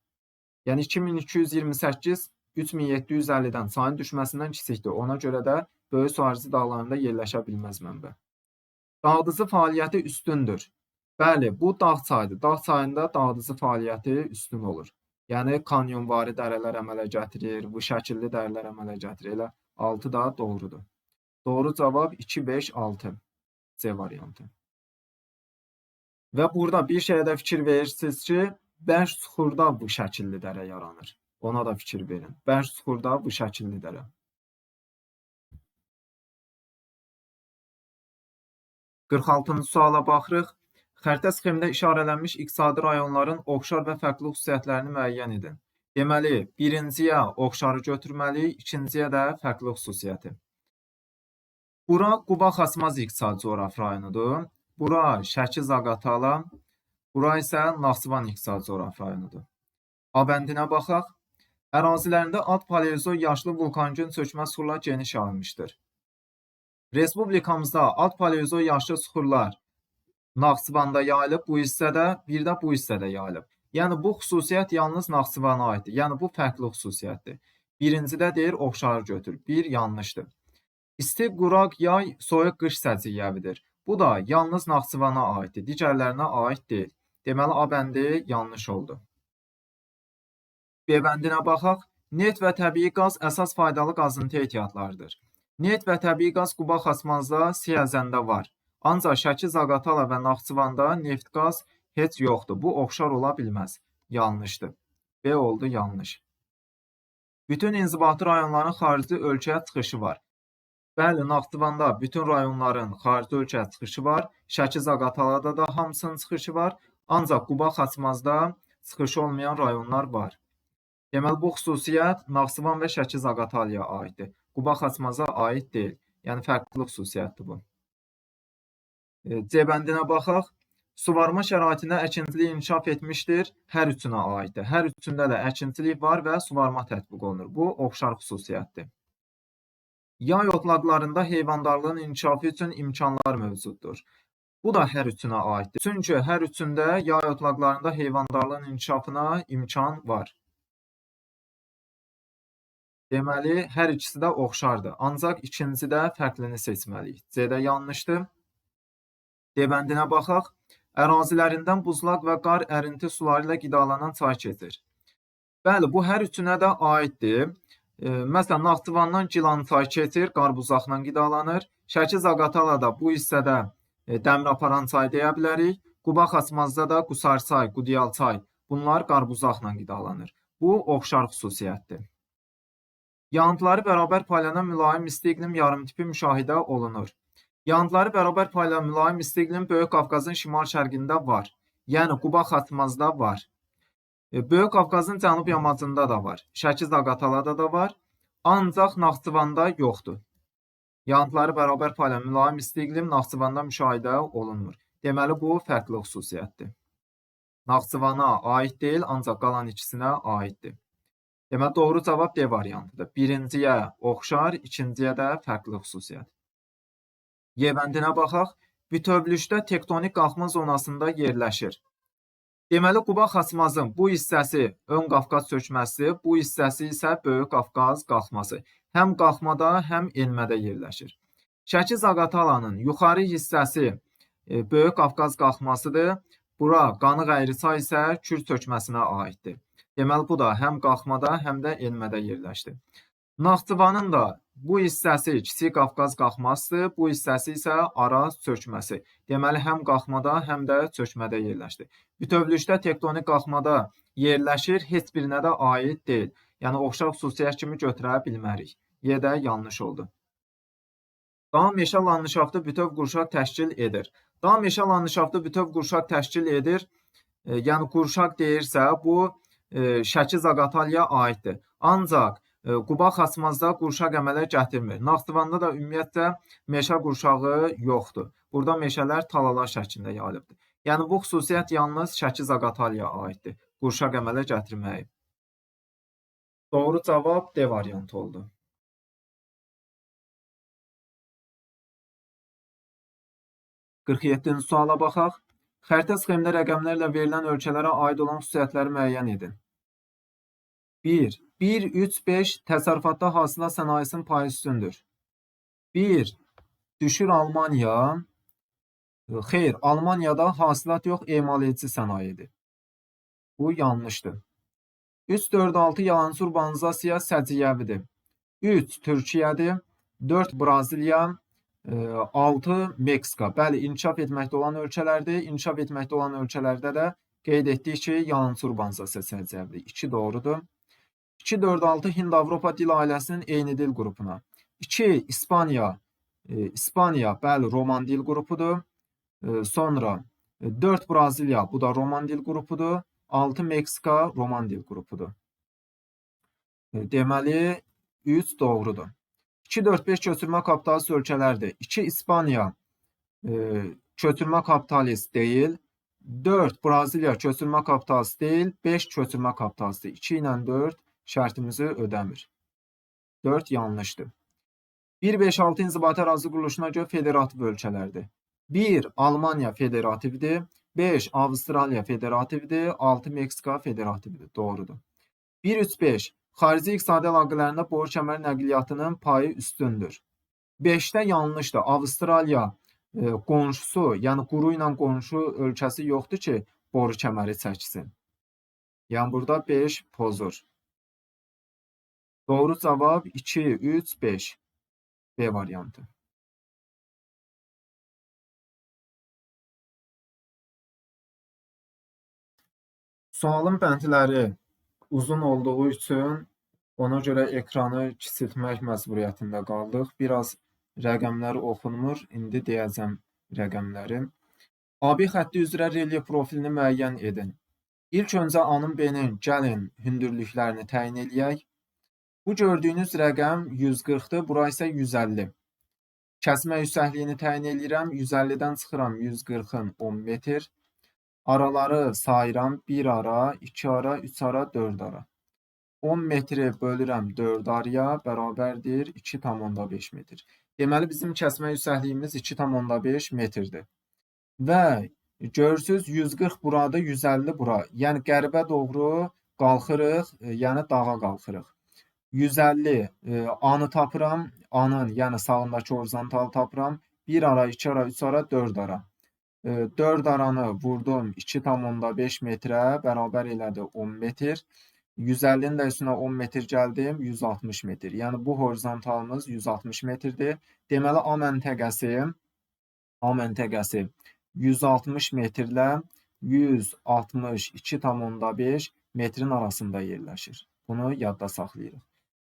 Yəni 2228 3750-dən çayın düşməsindən kiçikdir. Ona görə də Böyük Su Arzi dağlarında yerləşə bilməz mənbə. Dağıdıcı fəaliyyəti üstündür. Bəli, bu dağ çayıdır. Dağ çayında dağıdıcı fəaliyyəti üstün olur. Yəni kanyonvari dərələr əmələ gətirir, bu şəkilli dərələr əmələ gətirir. Elə 6 da doğrudur. Doğru cavab 2, 5, 6. C variantı. Və burada bir şeyə də fikir verirsiniz ki, Bərk Çuxurda bu şəkilli dərə yaranır. Ona da fikir verin. Bərk Çuxurda bu şəkilli dərə. Qırx 6-cı suala baxırıq. Xəritə sxemində işarələnmiş iqtisadi rayonların oxşar və fərqli xüsusiyyətlərini müəyyən edin. Deməli, birinciyə oxşarı götürməliyik, ikinciyə də fərqli xüsusiyyəti. Bura Quba Xaçmaz iqtisadi coğrafi rayonudur. Bura Şəki-Zaqatala, bura isə Naxçıvan iqtisadi coğrafi rayonudur. A bəndinə baxaq. Ərazilərində alt paleozoy yaşlı vulkanogən çökmə suxurlar geniş yayılmışdır. Respublikamızda alt paleozoy yaşlı suxurlar Naxçıvanda yayılıb, bu hissədə, bir də bu hissədə yayılıb. Yəni bu xüsusiyyət yalnız Naxçıvana aiddir. Yəni bu fərqli xüsusiyyətdir. Birincidə deyir oxşarı götür. Bir yanlışdır. İsti, quraq, yay, soyuq qış səciyyəvidir. Bu da yalnız Naxçıvana aiddir. Digərlərinə aid deyil. Deməli, A bəndi yanlış oldu. B bəndinə baxaq. Neft və təbii qaz əsas faydalı qazıntı ehtiyatlarıdır. Neft və təbii qaz Quba Xaçmazda, Siyəzəndə var. Ancaq Şəki, Zaqatala və Naxçıvanda neft qaz heç yoxdur. Bu oxşar ola bilməz. Yanlışdır. B oldu yanlış. Bütün inzibati rayonların xarici ölkəyə çıxışı var. Bəli, Naxçıvanda bütün rayonların xarici ölkəyə çıxışı var. Şəki, Zaqatalada da hamısının çıxışı var. Ancaq Quba Xaçmazda çıxışı olmayan rayonlar var. Deməli, bu xüsusiyyət Naxçıvan və Şəki-Zaqatalaya aiddir. Quba Xaçmaza aid deyil. Yəni, fərqli xüsusiyyətdir bu. C bəndinə baxaq. Suvarma şəraitində əkinçilik inkişaf etmişdir. Hər üçünə aiddir. Hər üçündə də əkinçilik var və suvarma tətbiq olunur. Bu, oxşar xüsusiyyətdir. Yay otlaqlarında heyvandarlığın inkişafı üçün imkanlar mövcuddur. Bu da hər üçünə aiddir. Çünki hər üçündə yay otlaqlarında heyvandarlığın inkişafına imkan var. Deməli, hər ikisi də oxşardır. Ancaq ikincidə fərqlini seçməliyik. C-də yanlışdır. D bəndinə baxaq. Ərazilərindən buzlaq və qar ərinti suları ilə qidalanan çay keçir. Bəli, bu hər üçünə də aiddir. Məsələn, Naxçıvandan Gilan çay keçir, qar buzaqla qidalanır. Şəki-Zaqatalada bu hissədə Dəmiraparan çay deyə bilərik. Quba Xaçmazda da Qusar çay, Qudiyal çay. Bunlar qar buzaqla qidalanır. Bu, oxşar xüsusiyyətdir. Yağıntıları bərabər paylanan mülayim isti iqlim yarımtipi müşahidə olunur. Yağıntıları bərabər paylanan mülayim isti iqlim Böyük Qafqazın şimal-şərqində var. Yəni, Quba Xaçmazda var. Böyük Qafqazın cənub yamacında da var. Şəki-Zaqatalada da var. Ancaq Naxçıvanda yoxdur. Yağıntıları bərabər paylanan mülayim isti iqlim Naxçıvanda müşahidə olunmur. Deməli, bu fərqli xüsusiyyətdir. Naxçıvana aid deyil, ancaq qalan ikisinə aiddir. Deməli, doğru cavab D variantıdır. Birinciyə oxşar, ikinciyə də fərqli xüsusiyyət. Y bəndinə baxaq. Bütövlükdə tektonik qalxma zonasında yerləşir. Deməli, Quba Xaçmazın bu hissəsi ön Qafqaz çökməsi, bu hissəsi isə Böyük Qafqaz qalxması. Həm qalxmada, həm enmədə yerləşir. Şəki-Zaqatalanın yuxarı hissəsi Böyük Qafqaz qalxmasıdır. Bura Qanıq Əyriçay isə Kür çökməsinə aiddir. Deməli, bu da həm qalxmada, həm də enmədə yerləşdi. Naxçıvanın da bu hissəsi Kiçik Qafqaz qalxmasıdır, bu hissəsi isə Araz çökməsi. Deməli, həm qalxmada, həm də çökmədə yerləşdi. Bütövlükdə tektonik qalxmada yerləşir, heç birinə də aid deyil. Yəni, oxşar xüsusiyyət kimi götürə bilmərik. Y də yanlış oldu. Dağ meşə landşaftı bütöv qurşaq təşkil edir. Dağ meşə landşaftı bütöv qurşaq təşkil edir. Yəni, qurşaq deyirsə, bu Şəki-Zaqatalaya aiddir. Ancaq Quba Xaçmazda qurşaq əmələ gətirmir. Naxçıvanda da ümumiyyətlə meşə qurşağı yoxdur. Burada meşələr talalar şəklində yayılıbdır. Yəni, bu xüsusiyyət yalnız Şəki-Zaqatalaya aiddir. Qurşaq əmələ gətirməyi. Doğru cavab D variantı oldu. 47-ci suala baxaq. Xəritə sxemində rəqəmlərlə verilən ölkələrə aid olan xüsusiyyətləri müəyyən edin. 1. 1, 3, 5 təsərrüfatda hasilat sənayesinin payı üstündür. 1. Düşür Almanya. Xeyr, Almaniyada hasilat yox, emal edici sənayedir. Bu yanlışdır. 3, 4, 6 yalancı urbanizasiya səciyyəvidir. 3 Türkiyədir. 4 Braziliya. 6 Meksika. Bəli, inkişaf etməkdə olan ölkələrdir. İnkişaf etməkdə olan ölkələrdə də qeyd etdik ki, yalancı urbanizasiya səciyyəvidir. 2 doğrudur. 2, 4, 6 Hind-Avropa dil ailəsinin eyni dil qrupuna. 2 İspaniya. İspaniya, bəli, roman dil qrupudur. Sonra 4 Braziliya, bu da roman dil qrupudur. 6 Meksika, roman dil qrupudur. Deməli, 3 doğrudur. 2, 4, 5 köçürmə kapitalist ölkələrdir. 2 İspaniya köçürmə kapitalist deyil. 4 Braziliya köçürmə kapitalist deyil. 5 köçürmə kapitalistdir. 2 ilə 4 şərtimizi ödəmir. 4 yanlışdır. 1, 5, 6 inzibati ərazi quruluşuna görə federativ ölkələrdir. 1 Almanya federativdir. 5 Avstraliya federativdir. 6 Meksika federativdir. Doğrudur. 1, 3, 5 xarici iqtisadi əlaqələrində boru kəməri nəqliyyatının payı üstündür. 5-də yanlışdır. Avstraliya qonşusu, yəni quru ilə qonşu ölkəsi yoxdur ki, boru kəməri çəksin. Yəni burada 5 pozur. Doğru cavab 2, 3, 5. B variantı. Sualın bəndləri uzun olduğu üçün ona görə ekranı kiçiltmək məcburiyyətində qaldıq. Biraz rəqəmlər oxunmur. İndi deyəcəm rəqəmləri. AB xətti üzrə relyef profilini müəyyən edin. İlk öncə A-nın B-nin gəlin hündürlüklərini təyin eləyək. Bu gördüyünüz rəqəm 140-dır. Bura isə 150. Kəsmə yüksəkliyini təyin edirəm. 150-dən çıxıram 140-ın 10 metr. Araları sayıram. 1 ara, 2 ara, 3 ara, 4 ara. 10 metri bölürəm 4 araya bərabərdir 2,5 metr. Deməli, bizim kəsmə yüksəkliyimiz 2,5 metrdir. Və görürsünüz 140 burada, 150 bura. Yəni qərbə doğru qalxırıq, yəni dağa qalxırıq. 150 A-nı tapıram, A-nın, yəni sağındakı horizontalı tapıram. 1 ara, 2 ara, 3 ara, 4 ara. 4 aranı vurdum 2,5 metrə, bərabər elədi 10 metr. 150-nin də üstünə 10 metr gəldim, 160 metr. Yəni bu horizontalımız 160 metrdir. Deməli A məntəqəsi 160 metrlə 162,5 metrin arasında yerləşir. Bunu yadda saxlayırıq.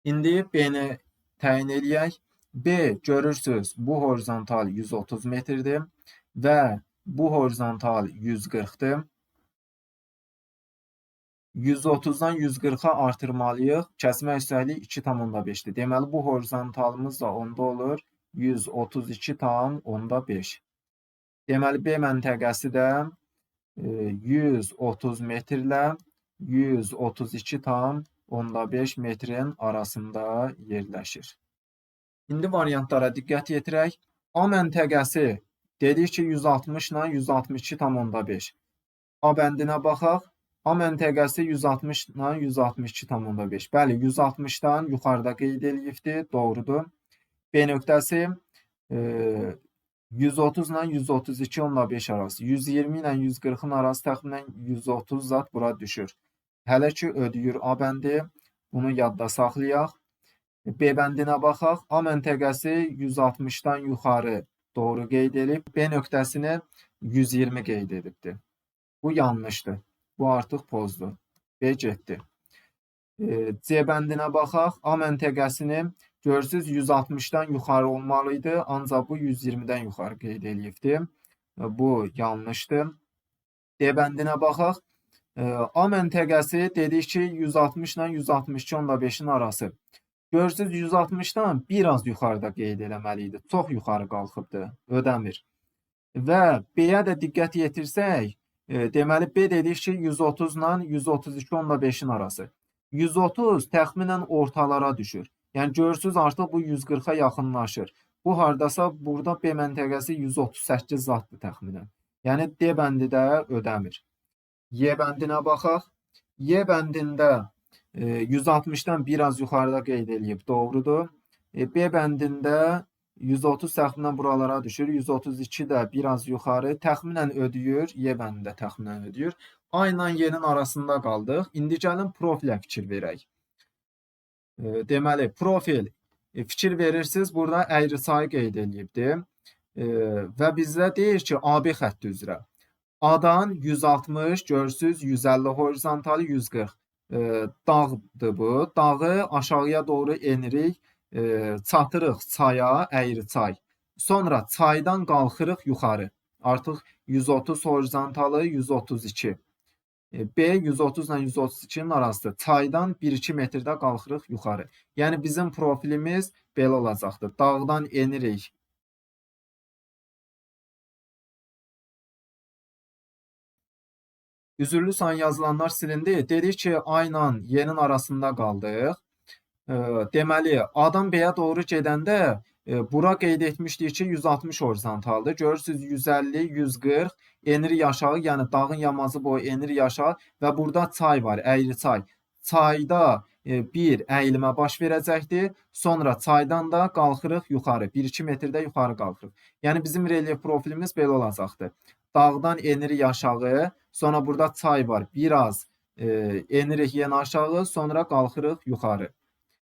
İndi B-ni təyin eləyək. B görürsünüz bu horizontal 130 metrdir və bu horizontal 140-dır. 130-dan 140-a artırmalıyıq. Kəsmə yüksəkliyi 2,5-dir. Deməli, bu horizontalımız da onda olur 132,5. Deməli, B məntəqəsi də 130 metrlə 132,5 metrin arasında yerləşir. İndi variantlara diqqət yetirək. A məntəqəsi dedik ki, 160 ilə 162,5. A bəndinə baxaq. A məntəqəsi 160 ilə 162,5. Bəli, 160-dan yuxarıda qeyd edilibdir, doğrudur. B nöqtəsi 130 ilə 132,5 arası. 120 ilə 140-ın arası təxminən 130 zat bura düşür. Hələ ki, ödəyir A bəndi. Bunu yadda saxlayaq. B bəndinə baxaq. A məntəqəsi 160-dan yuxarı doğru qeyd edilib. B nöqtəsini 120 qeyd edibdir. Bu yanlışdır. Bu artıq pozdu. B getdi. C bəndinə baxaq. A məntəqəsini görürsünüz 160-dan yuxarı olmalıydı. Ancaq bu 120-dən yuxarı qeyd edilibdir. Bu yanlışdır. D bəndinə baxaq. A məntəqəsi dedik ki 160 ilə 162,5-in arası. Görürsünüz 160-dan biraz yuxarıda qeyd eləməliydi. Çox yuxarı qalxıbdır. Ödəmir. Və B-yə də diqqət yetirsək, deməli B dedik ki 130 ilə 132,5-in arası. 130 təxminən ortalara düşür. Yəni görürsünüz artıq bu 140-a yaxınlaşır. Bu hardasa burada B məntəqəsi 138 zatdır təxminən. Yəni D bəndi də ödəmir. Y bəndinə baxaq. Y bəndində 160-dan biraz yuxarıda qeyd edilib, doğrudur. B bəndində 130 təxminən buralara düşür. 132 də biraz yuxarı təxminən ödəyir. Y bəndində təxminən ödəyir. A ilə Y-nin arasında qaldıq. İndi gəlin profilə fikir verək. Deməli, profil fikir verirsiniz, burada əyricayı qeyd edilibdir. Və bizdə deyir ki, AB xətti üzrə A-dan 160, görürsüz, 150 horizontalı, 140 dağdır bu. Dağı aşağıya doğru enirik, çatırıq çaya, əyricay. Sonra çaydan qalxırıq yuxarı. Artıq 130 horizontalı, 132. B 130 ilə 132-nin arası çaydan 1-2 metrdə qalxırıq yuxarı. Yəni bizim profilimiz belə olacaqdır. Dağdan enirik. Üzürlü sayı yazılanlar silindi. Dedik ki, A ilə Y-nin arasında qaldıq. Deməli, A-dan B-yə doğru gedəndə bura qeyd etmişdik ki, 160 horizontaldır. Görürsünüz, 150, 140 enirik aşağı, yəni dağın yamacı boyu enirik aşağı və burada çay var, əyri çay. Çayda bir əyilmə baş verəcəkdir. Sonra çaydan da qalxırıq yuxarı, 1-2 metrdə yuxarı qalxırıq. Yəni bizim relyef profilimiz belə olacaqdır. Dağdan enirik aşağı, sonra burada çay var, biraz enirik yenə aşağı, sonra qalxırıq yuxarı.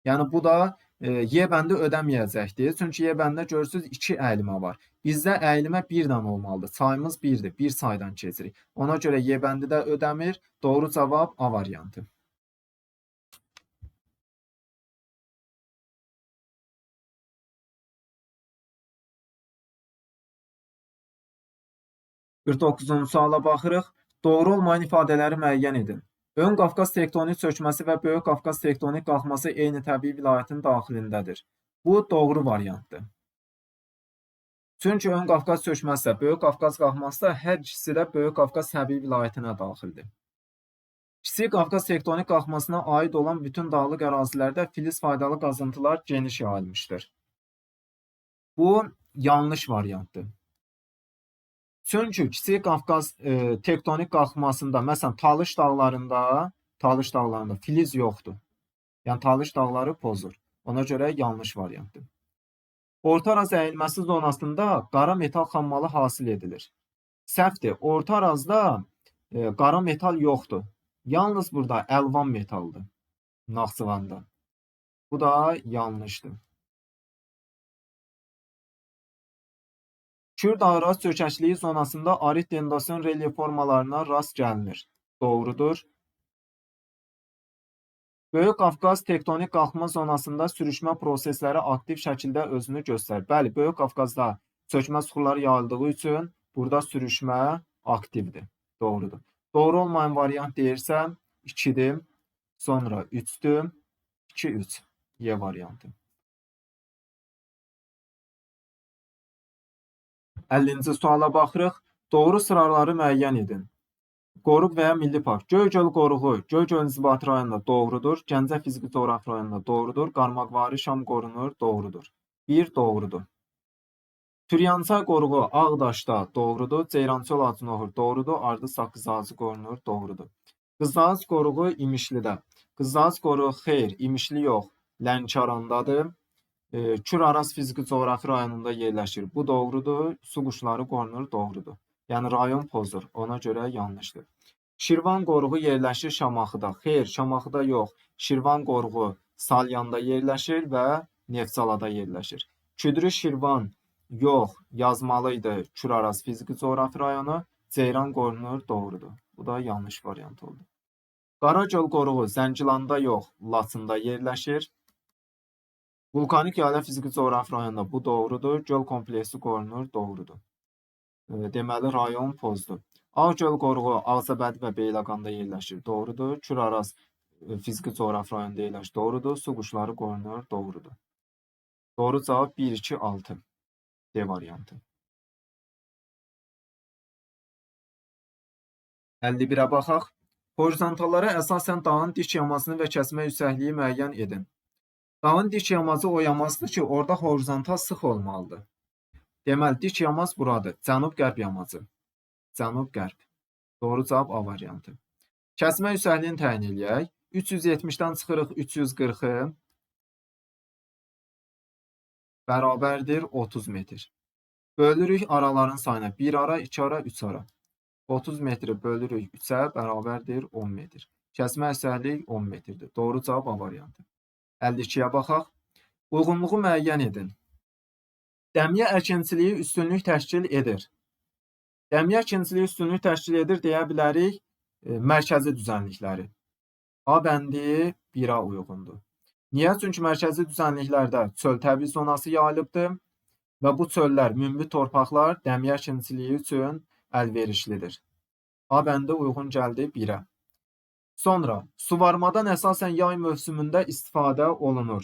Yəni bu da Y bəndi ödəməyəcəkdir. Çünki Y bəndində görürsünüz 2 əyilmə var. Bizdə əyilmə 1 dənə olmalıdır. Sayımız 1-dir. 1 saydan keçirik. Ona görə Y bəndi də ödəmir. Doğru cavab A variantı. %49-cu suala baxırıq. Doğru olmayan ifadələri müəyyən edin. Ön Qafqaz tektonik çökməsi və Böyük Qafqaz tektonik qalxması eyni təbii vilayətin daxilindədir. Bu doğru variantdır. Çünki Ön Qafqaz çökməsi də, Böyük Qafqaz qalxması da hər ikisi də Böyük Qafqaz təbii vilayətinə daxildir. Kiçik Qafqaz tektonik qalxmasına aid olan bütün dağlıq ərazilərdə filiz faydalı qazıntılar geniş yayılmışdır. Bu yanlış variantdır. Çünki Kiçik Qafqaz tektonik qalxmasında, məsələn, Talış dağlarında filiz yoxdur. Yəni Talış dağları pozur. Ona görə yanlış variantdır. Orta Araz əyilməsi zonasında qara metal xammalı hasil edilir. Səhvdir. Orta Arazda qara metal yoxdur. Yalnız burada əlvan metaldır. Naxçıvanda. Bu da yanlışdır. Kürd-Araz çökəkliyi zonasında arid dendasion relyef formalarına rast gəlinir. Doğrudur. Böyük Qafqaz tektonik qalxma zonasında sürüşmə prosesləri aktiv şəkildə özünü göstərir. Bəli, Böyük Qafqazda çökmə suxurları yayıldığı üçün burada sürüşmə aktivdir. Doğrudur. Doğru olmayan variant deyirsəm 2-dir, sonra 3-dür, 2-3 Y variantı. 50-ci suala baxırıq. Doğru sıraları müəyyən edin. Qoruq və ya Milli Park. Göygöl qoruğu Göygöl İnzibati rayonunda doğrudur. Gəncə fiziki coğrafi rayonunda doğrudur. Qarmaqvari Şam qorunur, doğrudur. 1 doğrudur. Türyançay qoruğu Ağdaşda doğrudur. Ceyrançol Acınohur doğrudur. Ardı Saqqız ağacı qorunur, doğrudur. Qızılağac qoruğu İmişlidə. Qızılağac qoruğu xeyr, İmişli yox, Lənkərandadır. Kür-Araz fiziki coğrafi rayonunda yerləşir. Bu doğrudur. Su quşları qorunur, doğrudur. Yəni rayon pozur. Ona görə yanlışdır. Şirvan qoruğu yerləşir Şamaxıda. Xeyr, Şamaxıda yox. Şirvan qoruğu Salyanda yerləşir və Neftçalada yerləşir. Küdrü Şirvan yox, yazmalıydı Kür-Araz fiziki coğrafi rayonu. Ceyran qorunur, doğrudur. Bu da yanlış variant oldu. Qaragöl qoruğu Zəngilanda yox, Laçında yerləşir. Vulkanik Yayla fiziki coğrafi rayonunda bu doğrudur. Göl kompleksi qorunur, doğrudur. Deməli, rayon pozdur. Ağgöl qoruğu Ağcabədi və Beyləqanda yerləşir, doğrudur. Kür-Araz fiziki coğrafi rayonunda yerləşir, doğrudur. Su quşları qorunur, doğrudur. Doğru cavab 1, 2, 6 D variantı. 51-ə baxaq. Horizontallara əsasən dağın dik yamasını və kəsmə yüksəkliyi müəyyən edin. Dağın dik yamacı o yamacdır ki, orada horizontal sıx olmalıdır. Deməli, dik yamac buradır, cənub-qərb yamacı. cənub-qərb. Doğru cavab A variantı. Kəsmə yüksəkliyini təyin eləyək. 370-dən çıxırıq 340-ı bərabərdir 30 metr. Bölürük araların sayına. 1 ara, 2 ara, 3 ara. 30 metri bölürük 3-ə bərabərdir 10 metr. Kəsmə yüksəklik 10 metrdir. Doğru cavab A variantı. 52-yə baxaq. Uyğunluğu müəyyən edin. Dəmiyə əkinçiliyi üstünlük təşkil edir. Dəmiyə əkinçiliyi üstünlük təşkil edir deyə bilərik mərkəzi düzənlikləri. A bəndi 1-a uyğundur. Niyə? Çünki mərkəzi düzənliklərdə çöl təbii zonası yayılıbdır və bu çöllər, münbit torpaqlar dəmiyə əkinçiliyi üçün əlverişlidir. A bəndi uyğun gəldi 1-ə. Sonra, suvarmadan əsasən yay mövsümündə istifadə olunur.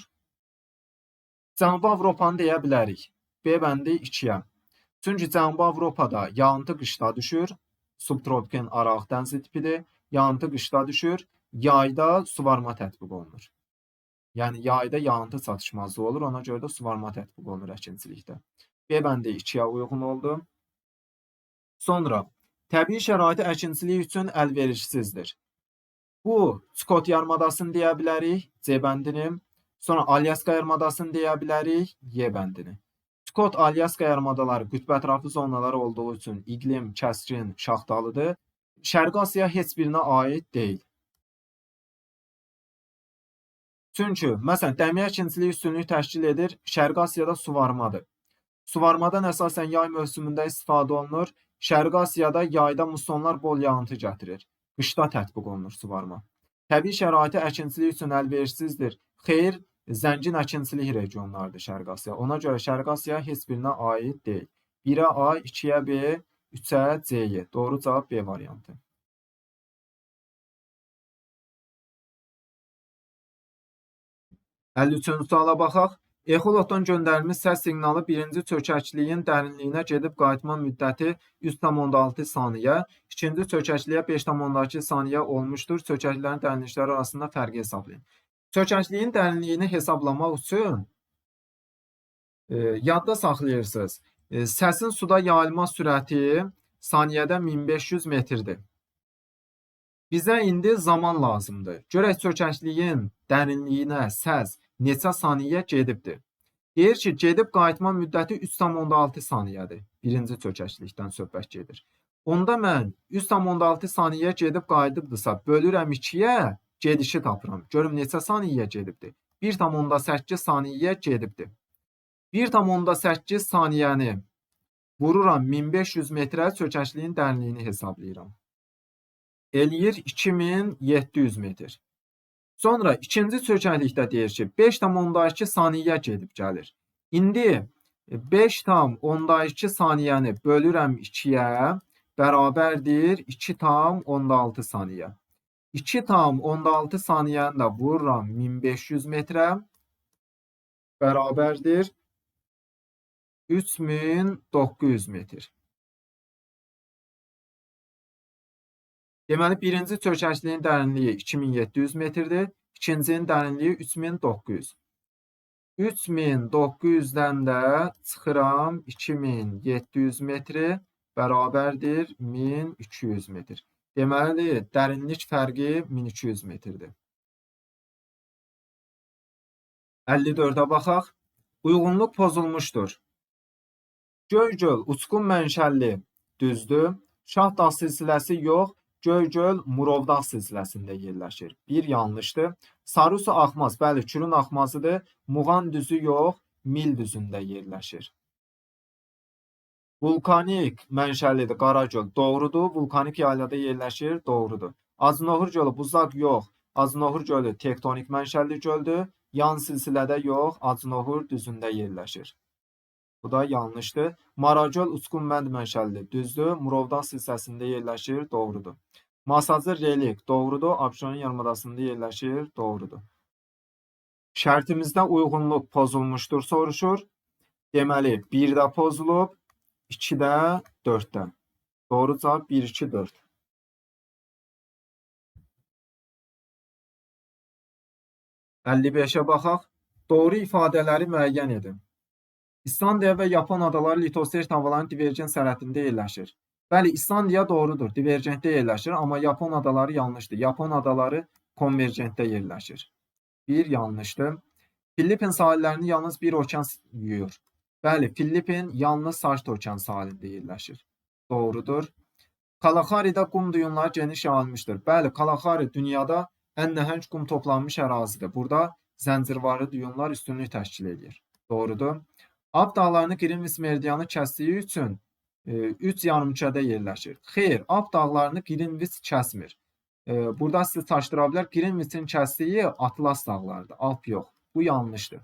Cənubi Avropanı deyə bilərik. B bəndi 2-yə. Çünki Cənubi Avropada yağıntı qışda düşür. Subtropikin araq dənsi tipidir. Yağıntı qışda düşür. Yayda suvarma tətbiq olunur. Yəni, yayda yağıntı çatışmazlığı olur. Ona görə də suvarma tətbiq olunur əkinçilikdə. B bəndi 2-yə uyğun oldu. Sonra, təbii şəraiti əkinçilik üçün əlverişsizdir. Bu, Çukot yarımadasını deyə bilərik, C bəndini. Sonra, Alyaska yarımadasını deyə bilərik, Y bəndini. Çukot, Alyaska yarımadaları qütbətrafı zonalar olduğu üçün iqlim kəskin, şaxtalıdır. Şərqi Asiya heç birinə aid deyil. Çünki, məsələn, dəmiyə əkinçiliyi üstünlük təşkil edir, Şərqi Asiyada suvarmadır. Suvarmadan əsasən yay mövsümündə istifadə olunur. Şərqi Asiyada yayda mussonlar bol yağıntı gətirir. Qışda tətbiq olunur suvarma. Təbii şəraiti əkinçilik üçün əlverişsizdir. Xeyr, zəngin əkinçilik regionlardır Şərqi Asiya. Ona görə Şərqi Asiya heç birinə aid deyil. 1-ə A, 2-yə B, 3-ə C. Doğru cavab B variantı. Üçüncü suala baxaq. Exolotdan göndərilmiş səs siqnalı birinci çökəkliyin dərinliyinə gedib qayıtma müddəti 3,6 saniyə, ikinci çökəkliyə 5,2 saniyə olmuşdur. Çökəklilərin dərinlikləri arasında fərqi hesablayın. Çökəkliyin dərinliyini hesablamaq üçün yadda saxlayırsınız. Səsin suda yayılma sürəti saniyədə 1500 metrdir. Bizə indi zaman lazımdır. Görək çökəkliyin dərinliyinə səs neçə saniyə gedibdir. Deyir ki, gedib qayıtma müddəti 3,6 saniyədir. Birinci çökəklikdən söhbət gedir. Onda mən 3,6 saniyə gedib qayıdıbdırsa, bölürəm 2-yə, gedişi tapıram. Görüm neçə saniyə gedibdir. 1,8 saniyə gedibdir. 1,8 saniyəni vururam 1500 metrə, çökəkliyin dərinliyini hesablayıram. Eləyir 2700 metr. Sonra ikinci çökəklikdə deyir ki, 5,2 saniyə gedib gəlir. İndi 5,2 saniyəni bölürəm 2-yə, bərabərdir 2,16 saniyə. 2,16 saniyəni də vururam 1500 metrə, bərabərdir 3900 metr. Deməli, birinci çökəkliyin dərinliyi 2700 metrdir, ikincinin dərinliyi 3900. 3900-dən də çıxıram 2700 metri, bərabərdir 1200 metr. Deməli, dərinlik fərqi 1200 metrdir. 54-ə baxaq. Uyğunluq pozulmuşdur. Göygöl uçqun mənşəlli düzdür. Şahdağ silsiləsi yox. Göygöl Murovdağ silsiləsində yerləşir. Bir yanlışdır. Sarısu Axmaz, bəli, Kürün Axmazıdır. Muğan düzü yox, Mil düzündə yerləşir. Vulkanik mənşəlidir, Qaragöl. Doğrudur. Vulkanik yaylada yerləşir. Doğrudur. Acınohur gölü buzaq yox. Acınohur gölü tektonik mənşəli göldür. Yan silsilədə yox, Acınohur düzündə yerləşir. Bu da yanlışdır. Maragöl uçqun mənd mənşəlidir. Düzdür. Murovdağ silsiləsində yerləşir. Doğrudur. Masazır relik. Doğrudur. Abşeron yarımadasında yerləşir. Doğrudur. Şərtimizdə uyğunluq pozulmuşdur soruşur. Deməli, 1-də pozulub, 2-də, 4-də. Doğru cavab 1, 2, 4. (55-ə baxaq. Doğru ifadələri müəyyən edin. İslandiya və Yapon adaları litosfer havaların divergen sərhədində yerləşir. Bəli, İslandiya doğrudur. Divergentdə yerləşir, amma Yapon adaları yanlışdır. Yapon adaları konvergentdə yerləşir. Bir yanlışdır. Filippin sahillərini yalnız bir okean yuyur. Bəli, Filippin yalnız Sakit Okean sahilində yerləşir. Doğrudur. Kalahari'də qum duyunları geniş yayılmışdır. Bəli, Kalahari dünyada ən nəhəng qum toplanmış ərazidir. Burada zəncirvarı duyunlar üstünlük təşkil edir. Doğrudur. Alp dağlarını Greenwich meridianı kəsdiyi üçün 3 yarımkürədə yerləşir. Xeyr, Alp dağlarını Greenwich kəsmir. Burada sizi çaşdıra bilər. Greenwich'in kəsdiyi Atlas dağlarıdır. Alp yox. Bu yanlışdır.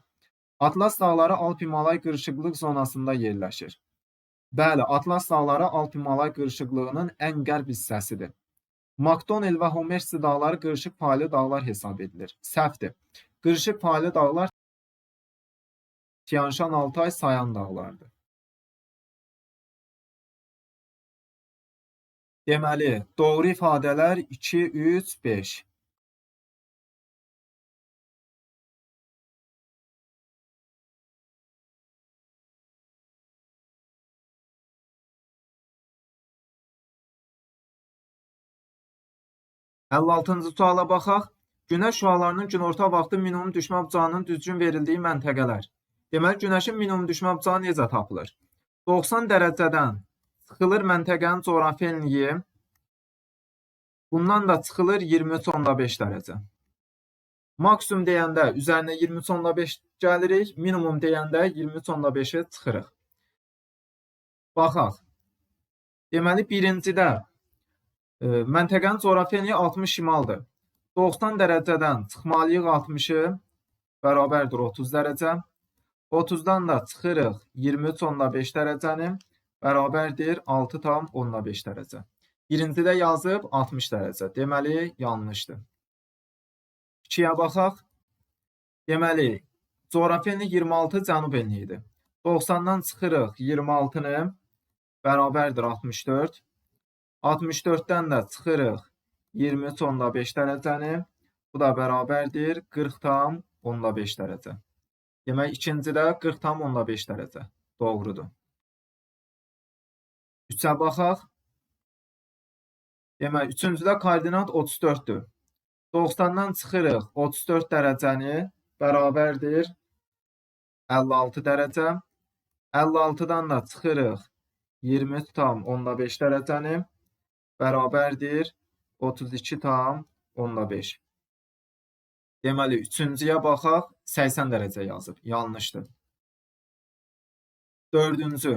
Atlas dağları Alp-Himalay qırışıqlıq zonasında yerləşir. Bəli, Atlas dağları Alp-Himalay qırışıqlığının ən qərb hissəsidir. Makdonel və Homersi dağları qırışıq faylı dağlar hesab edilir. Səhvdir. Qırışıq faylı dağlar Tian Shan, Altay, Sayan dağlardır. Deməli, doğru ifadələr 2, 3, 5. Əlli-altıncı suala baxaq. Günəş şüalarının günorta vaxtı minimum düşmə bucağının düzgün verildiyi məntəqələr. Deməli, günəşin minimum düşmə bucağı necə tapılır? 90 dərəcədən çıxılır məntəqənin coğrafi enliyi. Bundan da çıxılır 23.5 dərəcə. Maksimum deyəndə üzərinə 23.5 gəlirik, minimum deyəndə 23.5-ə çıxırıq. Baxaq. Deməli, birincidə məntəqənin coğrafi enliyi 60 şimaldır. 90 dərəcədən çıxmalıyıq 60-ı, bərabərdir 30 dərəcə. 30-dan da çıxırıq 23.5 dərəcəni, bərabərdir 6,5 dərəcə. Birincidə yazıb 60 dərəcə. Deməli, yanlışdır. 2-yə baxaq. Deməli, coğrafi enlik 26 cənub enliyidir. 90-dan çıxırıq 26-nı, bərabərdir 64. 64-dən də çıxırıq 23.5 dərəcəni. Bu da bərabərdir 40,5 dərəcə. Demək, ikincidə 40,5 dərəcə. Doğrudur. 3-ə baxaq. Demək, üçüncüdə koordinat 34-dür. 90-dan çıxırıq 34 dərəcəni, bərabərdir 56 dərəcə. 56-dan da çıxırıq 23,5 dərəcəni, bərabərdir 32,5. Deməli, üçüncüyə baxaq, 80 dərəcə yazıb. Yanlışdır. Dördüncü.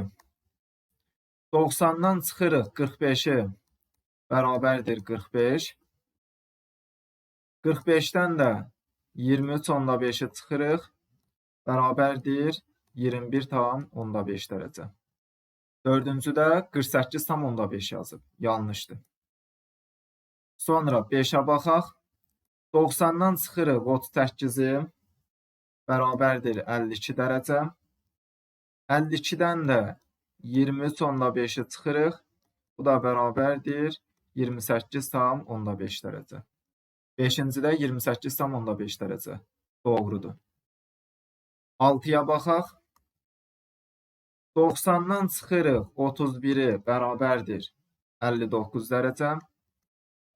90-dan çıxırıq 45-i, bərabərdir 45. 45-dən də 23,5-i çıxırıq, bərabərdir 21,5 dərəcə. Dördüncüdə 48,5 yazıb. Yanlışdır. Sonra 5-ə baxaq. 90-dan çıxırıq 38-i, bərabərdir 52 dərəcə. 52-dən də 23,5-i çıxırıq. Bu da bərabərdir 28,5 dərəcə. 5-cidə 28,5 dərəcə. Doğrudur. 6-ya baxaq. 90-dan çıxırıq 31-i, bərabərdir 59 dərəcə.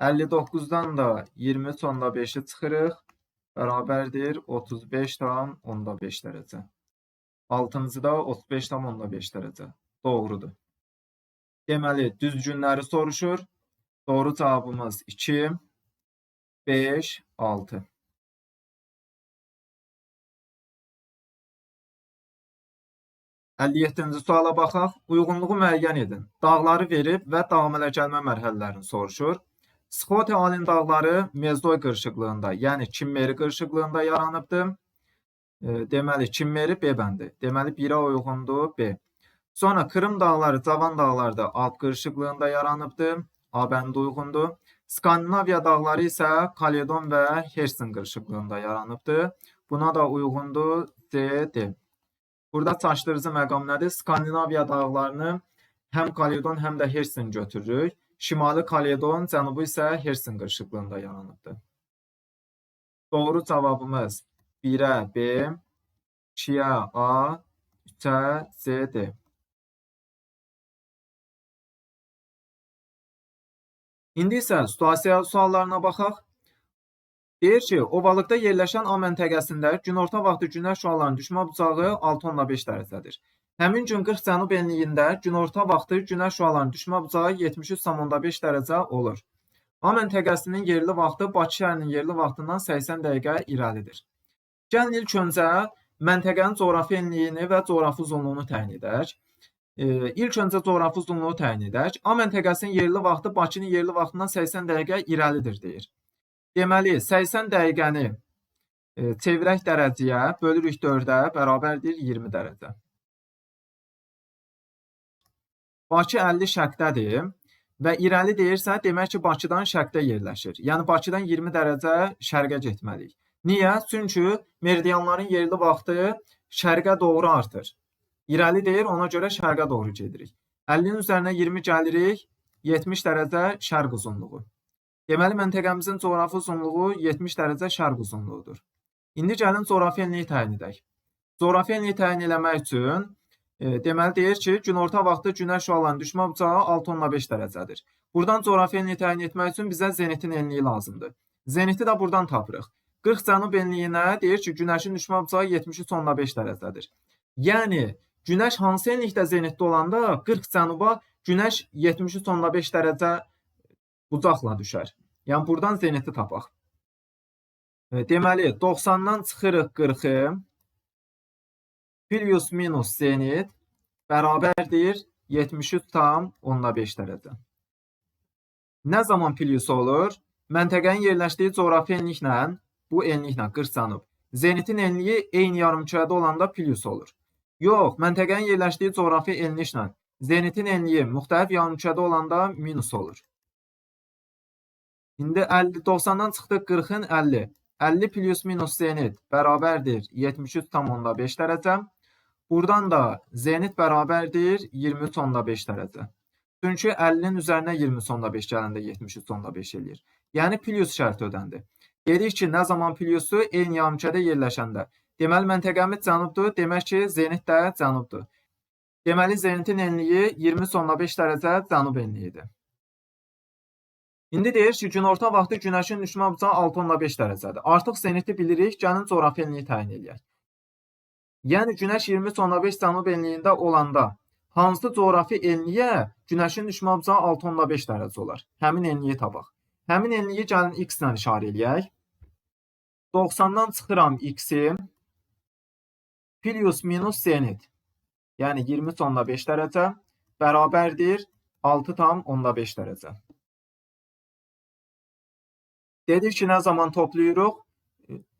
59-dan da 23,5-i çıxırıq, bərabərdir 35,5 dərəcə. 6-cıda 35,5 dərəcə. Doğrudur. Deməli, düzgünləri soruşur. Doğru cavabımız 2, 5, 6. Əlli-yeddinci suala baxaq. Uyğunluğu müəyyən edin. Dağları verib və dağımələ gəlmə mərhələlərini soruşur. Sxote Alin dağları Mezdoy qırışıqlığında, yəni Kimmeri qırışıqlığında yaranıbdır. Deməli, Kimmeri B bəndi. Deməli, 1-ə uyğundur B. Sonra Kırım dağları Cavan dağlarda Alp qırışıqlığında yaranıbdır. A bəndi uyğundur. Skandinaviya dağları isə Kaledon və Hersin qırışıqlığında yaranıbdır. Buna da uyğundur C, D. Burada çaşdırıcı məqam nədir? Skandinaviya dağlarını həm Kaledon, həm də Hersin götürürük. Şimali Kaledon, cənubu isə Hersin qırışıqlığında yaranıbdır. Doğru cavabımız 1-ə B, 2-ə A, 3-ə C, D. İndi isə situasiya suallarına baxaq. Deyir ki, ovalıqda yerləşən A məntəqəsində günorta vaxtı günəş şüalarının düşmə bucağı 6,5 dərəcədir. Həmin gün 40 cənub enliyində günorta vaxtı günəş şüalarının düşmə bucağı 73,5 dərəcə olur. A məntəqəsinin yerli vaxtı Bakı şəhərinin yerli vaxtından 80 dəqiqə irəlidir. Gəlin ilk öncə məntəqənin coğrafi enliyini və coğrafi uzunluğunu təyin edək. İlk öncə coğrafi uzunluğu təyin edək. A məntəqəsinin yerli vaxtı Bakının yerli vaxtından 80 dəqiqə irəlidir deyir. Deməli, 80 dəqiqəni çevirək dərəcəyə, bölürük 4-ə, bərabərdir 20 dərəcə. Bakı 50 şərqdədir və irəli deyirsə, demək ki, Bakıdan şərqdə yerləşir. Yəni, Bakıdan 20 dərəcə şərqə getməliyik. Niyə? Çünki meridianların yerli vaxtı şərqə doğru artır. İrəli deyir, ona görə şərqə doğru gedirik. 50-nin üzərinə 20 gəlirik, 70 dərəcə şərq uzunluğu. Deməli, məntəqəmizin coğrafi uzunluğu 70 dərəcə şərq uzunluğudur. İndi gəlin coğrafi enliyi təyin edək. Coğrafi enliyi təyin eləmək üçün deməli deyir ki, günorta vaxtı günəş şüalarının düşmə bucağı 6,5 dərəcədir. Buradan coğrafi enliyi təyin etmək üçün bizə zenitin enliyi lazımdır. Zeniti də buradan tapırıq. 40 cənub enliyinə deyir ki, günəşin düşmə bucağı 73,5 dərəcədir. Yəni, günəş hansı enlikdə zenitdə olanda 40 cənuba günəş 73,5 dərəcə bucaqla düşər. Yəni, buradan zeniti tapaq. Deməli, 90-dan çıxırıq 40-ı, plus minus zenit bərabərdir 73,5 dərəcə. Nə zaman plus olur? Məntəqənin yerləşdiyi coğrafi enliklə, bu enliklə 40 cənub, zenitin enliyi eyni yarımkürədə olanda plus olur. Yox, məntəqənin yerləşdiyi coğrafi enliklə zenitin enliyi müxtəlif yarımkürədə olanda minus olur. İndi 90-dan çıxdıq 40-ın 50. 50 plus minus zenit bərabərdir 73,5 dərəcə. Buradan da zenit bərabərdir 23,5 dərəcə. Çünki 50-nin üzərinə 20,5 gələndə 73,5 eləyir. Yəni, plus şərti ödəndi. Dedik ki, nə zaman plusdur? Eyni yarımkürədə yerləşəndə. Deməli, məntəqəmiz cənubdur. Demək ki, zenit də cənubdur. Deməli, zenitin enliyi 20,5 dərəcə cənub enliyidir. İndi deyir ki, günorta vaxtı günəşin düşmə bucağı 6,5 dərəcədir. Artıq zeniti bilirik, gəlin coğrafi enliyi təyin edək. Yəni, günəş 23,5 cənub enliyində olanda hansı coğrafi enliyə günəşin düşmə bucağı 6,5 dərəcə olar? Həmin enliyi tapaq. Həmin enliyi gəlin x ilə işarə eləyək. 90-dan çıxıram x-i plus minus zenit. Yəni, 23,5 dərəcə bərabərdir 6,5 dərəcə. Dedik ki, nə zaman toplayırıq?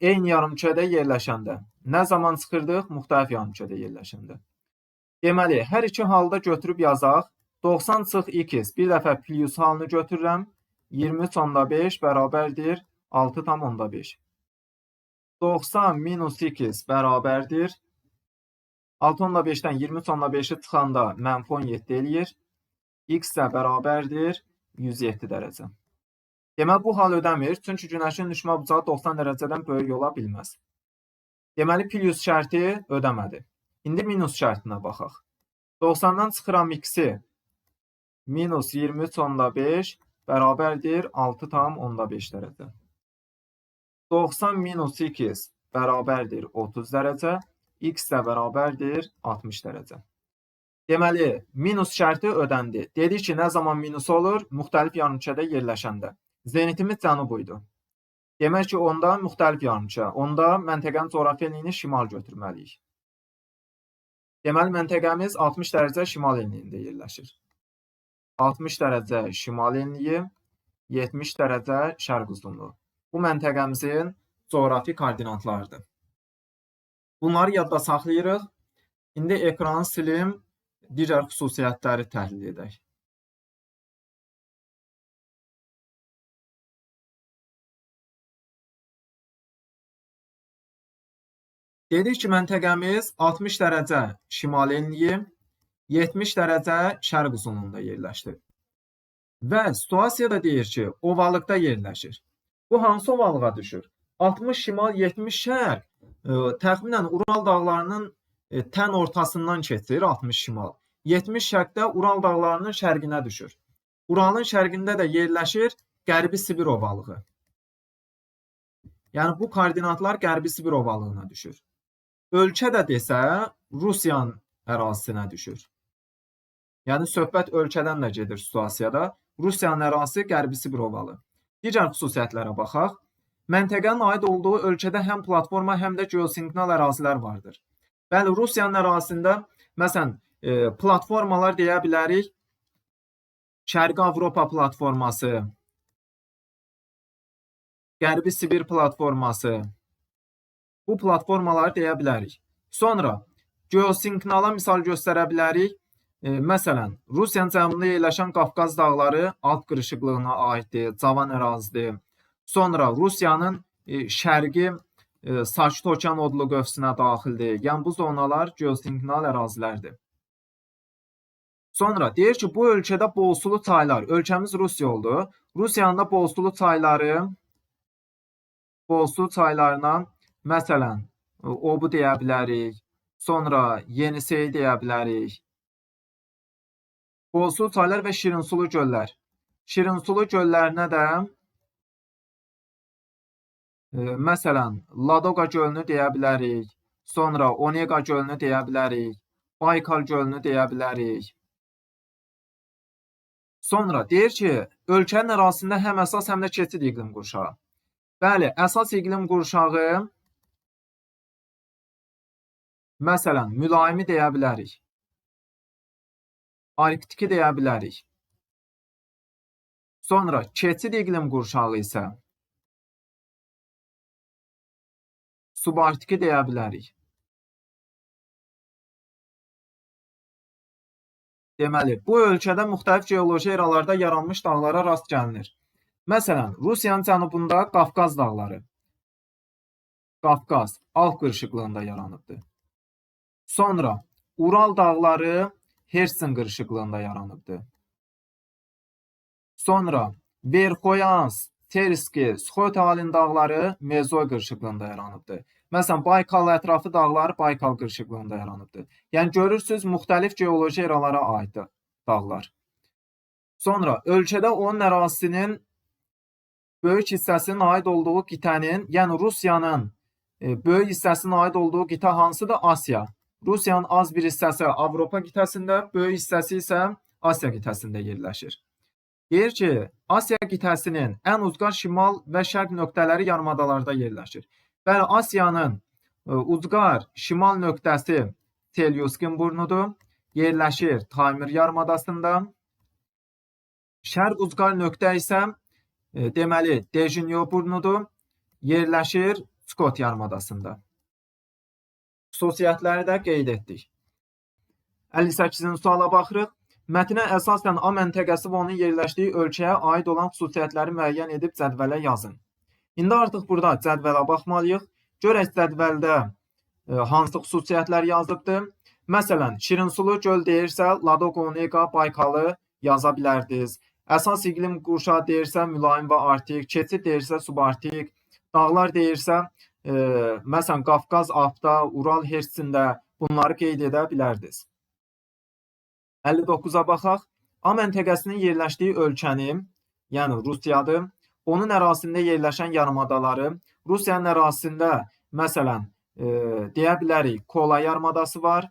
Eyni yarımkürədə yerləşəndə. Nə zaman çıxırdıq? Müxtəlif yarımkürədə yerləşəndə. Deməli, hər iki halda götürüb yazaq. 90 çıx x, bir dəfə plus halını götürürəm. 23,5 bərabərdir 6,5. 90 minus x bərabərdir 6,5-dən 23,5-i çıxanda mənfi 17 eləyir. X də bərabərdir 107 dərəcə. Deməli, bu hal ödəmir, çünki günəşin düşmə bucağı 90 dərəcədən böyük ola bilməz. Deməli, plus şərti ödəmədi. İndi minus şərtinə baxaq. 90-dan çıxıram x-i minus 23,5 bərabərdir 6,5 dərəcə. 90 minus x bərabərdir 30 dərəcə, x də bərabərdir 60 dərəcə. Deməli, minus şərti ödəndi. Dedik ki, nə zaman minus olur? Müxtəlif yarımkürədə yerləşəndə. Zenitimiz cənub idi. Demək ki, onda müxtəlif yarımkürə. Onda məntəqənin coğrafi enliyini şimal götürməliyik. Deməli, məntəqəmiz 60 dərəcə şimal enliyində yerləşir. 60 dərəcə şimal enliyi, 70 dərəcə şərq uzunluğu. Bu məntəqəmizin coğrafi koordinatlarıdır. Bunları yadda saxlayırıq. İndi ekranı silim, digər xüsusiyyətləri təhlil edək. Dedik ki, məntəqəmiz 60 dərəcə şimal enliyi, 70 dərəcə şərq uzunluğunda yerləşdir. Və situasiya da deyir ki, ovalıqda yerləşir. Bu hansı ovalığa düşür? 60 şimal, 70 şərq təxminən Ural dağlarının tən ortasından keçir 60 şimal. 70 şərqdə Ural dağlarının şərqinə düşür. Uralın şərqində də yerləşir Qərbi Sibir ovalığı. Yəni bu koordinatlar Qərbi Sibir ovalığına düşür. Ölkə də desə Rusiyanın ərazisinə düşür. Yəni söhbət ölkədən də gedir situasiyada. Rusiyanın ərazisi Qərbi Sibir ovalı. Digər xüsusiyyətlərə baxaq. Məntəqənin aid olduğu ölkədə həm platforma, həm də geosinkronal ərazilər vardır. Bəli, Rusiyanın ərazisində məsələn platformalar deyə bilərik. Şərqi Avropa platforması, Qərbi Sibir platforması. Bu platformaları deyə bilərik. Sonra geosinkronala misal göstərə bilərik. Məsələn, Rusiyanın cənubunda yerləşən Qafqaz dağları Alp qırışıqlığına aiddir, cavan ərazidir. Sonra Rusiyanın şərqi Sakit Okean odlu qövsünə daxildir. Yəni bu zonalar geosinkronal ərazilərdir. Sonra deyir ki, bu ölkədə bolsulu çaylar, ölkəmiz Rusiya oldu. Rusiyanın da bolsulu çaylarına məsələn Obu deyə bilərik. Sonra Yenisey deyə bilərik. Bolsulu çaylar və şirinsulu göllər. Şirinsulu göllərinə də məsələn Ladoqa gölünü deyə bilərik. Sonra Onega gölünü deyə bilərik. Baykal gölünü deyə bilərik. Sonra deyir ki, ölkənin ərazisində həm əsas, həm də keçid iqlim qurşağı. Bəli, əsas iqlim qurşağı məsələn mülayimi deyə bilərik. Arktiki deyə bilərik. Sonra keçid iqlim qurşağı isə subarktiki deyə bilərik. Deməli, bu ölkədə müxtəlif geoloji eralarda yaranmış dağlara rast gəlinir. Məsələn, Rusiyanın cənubunda Qafqaz dağları. Qafqaz Alp qırışıqlığında yaranıbdır. Sonra Ural dağları Hersin qırışıqlığında yaranıbdır. Sonra Verxoyansk, Terski, Sxotalin dağları Mezoy qırışıqlığında yaranıbdır. Məsələn, Baykal ətrafı dağlar Baykal qırışıqlığında yaranıbdır. Yəni görürsünüz, müxtəlif geoloji eralara aiddir dağlar. Sonra ölkədə onun ərazisinin böyük hissəsinin aid olduğu qitənin, yəni Rusiyanın böyük hissəsinin aid olduğu qitə hansıdır? Asiya. Rusiyanın az bir hissəsi Avropa qitəsində, böyük hissəsi isə Asiya qitəsində yerləşir. Deyir ki, Asiya qitəsinin ən ucqar şimal və şərq nöqtələri yarımadalarda yerləşir. Bəli, Asiyanın ucqar şimal nöqtəsi Selyuskin burnudur. Yerləşir Taymir yarımadasında. Şərq ucqar nöqtə isə deməli Dejinyo burnudur. Yerləşir Skot yarımadasında. Xüsusiyyətləri də qeyd etdik. 58-ci suala baxırıq. Mətnə əsasən A məntəqəsi və onun yerləşdiyi ölkəyə aid olan xüsusiyyətləri müəyyən edib cədvələ yazın. İndi artıq burada cədvələ baxmalıyıq. Görək cədvəldə hansı xüsusiyyətlər yazıbdır. Məsələn, şirinsulu göl deyirsə, Ladoqa, Onega, Baykalı yaza bilərdiniz. Əsas iqlim qurşağı deyirsə, mülayim və artik. Keçid deyirsə, subartik. Dağlar deyirsə, məsələn, Qafqaz, Alpda, Ural, Hersində bunları qeyd edə bilərdiniz. 59-a baxaq. A məntəqəsinin yerləşdiyi ölkənin, yəni Rusiyadır. Onun ərazisində yerləşən yarımadaları, Rusiyanın ərazisində məsələn deyə bilərik Kola yarımadası var,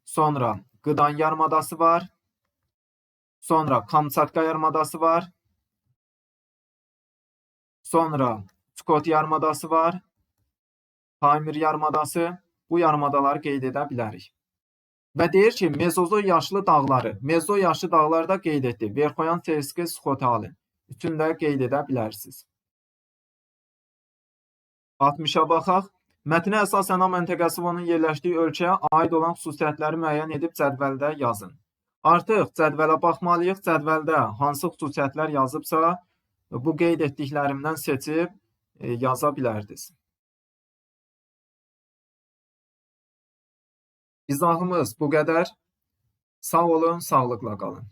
sonra Qıdan yarımadası var, sonra Kamçatka yarımadası var, sonra Skot yarımadası var, Taymir yarımadası. Bu yarımadaları qeyd edə bilərik. Və deyir ki, Mezozoy yaşlı dağları, Mezozoy yaşlı dağları da qeyd etdi. Verxoyan, Terski, Sxotalin. Üçünü də qeyd edə bilərsiniz. 60-a baxaq. Mətnə əsasən A məntəqəsi və onun yerləşdiyi ölkəyə aid olan xüsusiyyətləri müəyyən edib cədvəldə yazın. Artıq cədvələ baxmalıyıq. Cədvəldə hansı xüsusiyyətlər yazıbsa, bu qeyd etdiklərimdən seçib yaza bilərdiniz. İzahımız bu qədər. Sağ olun, sağlıqla qalın.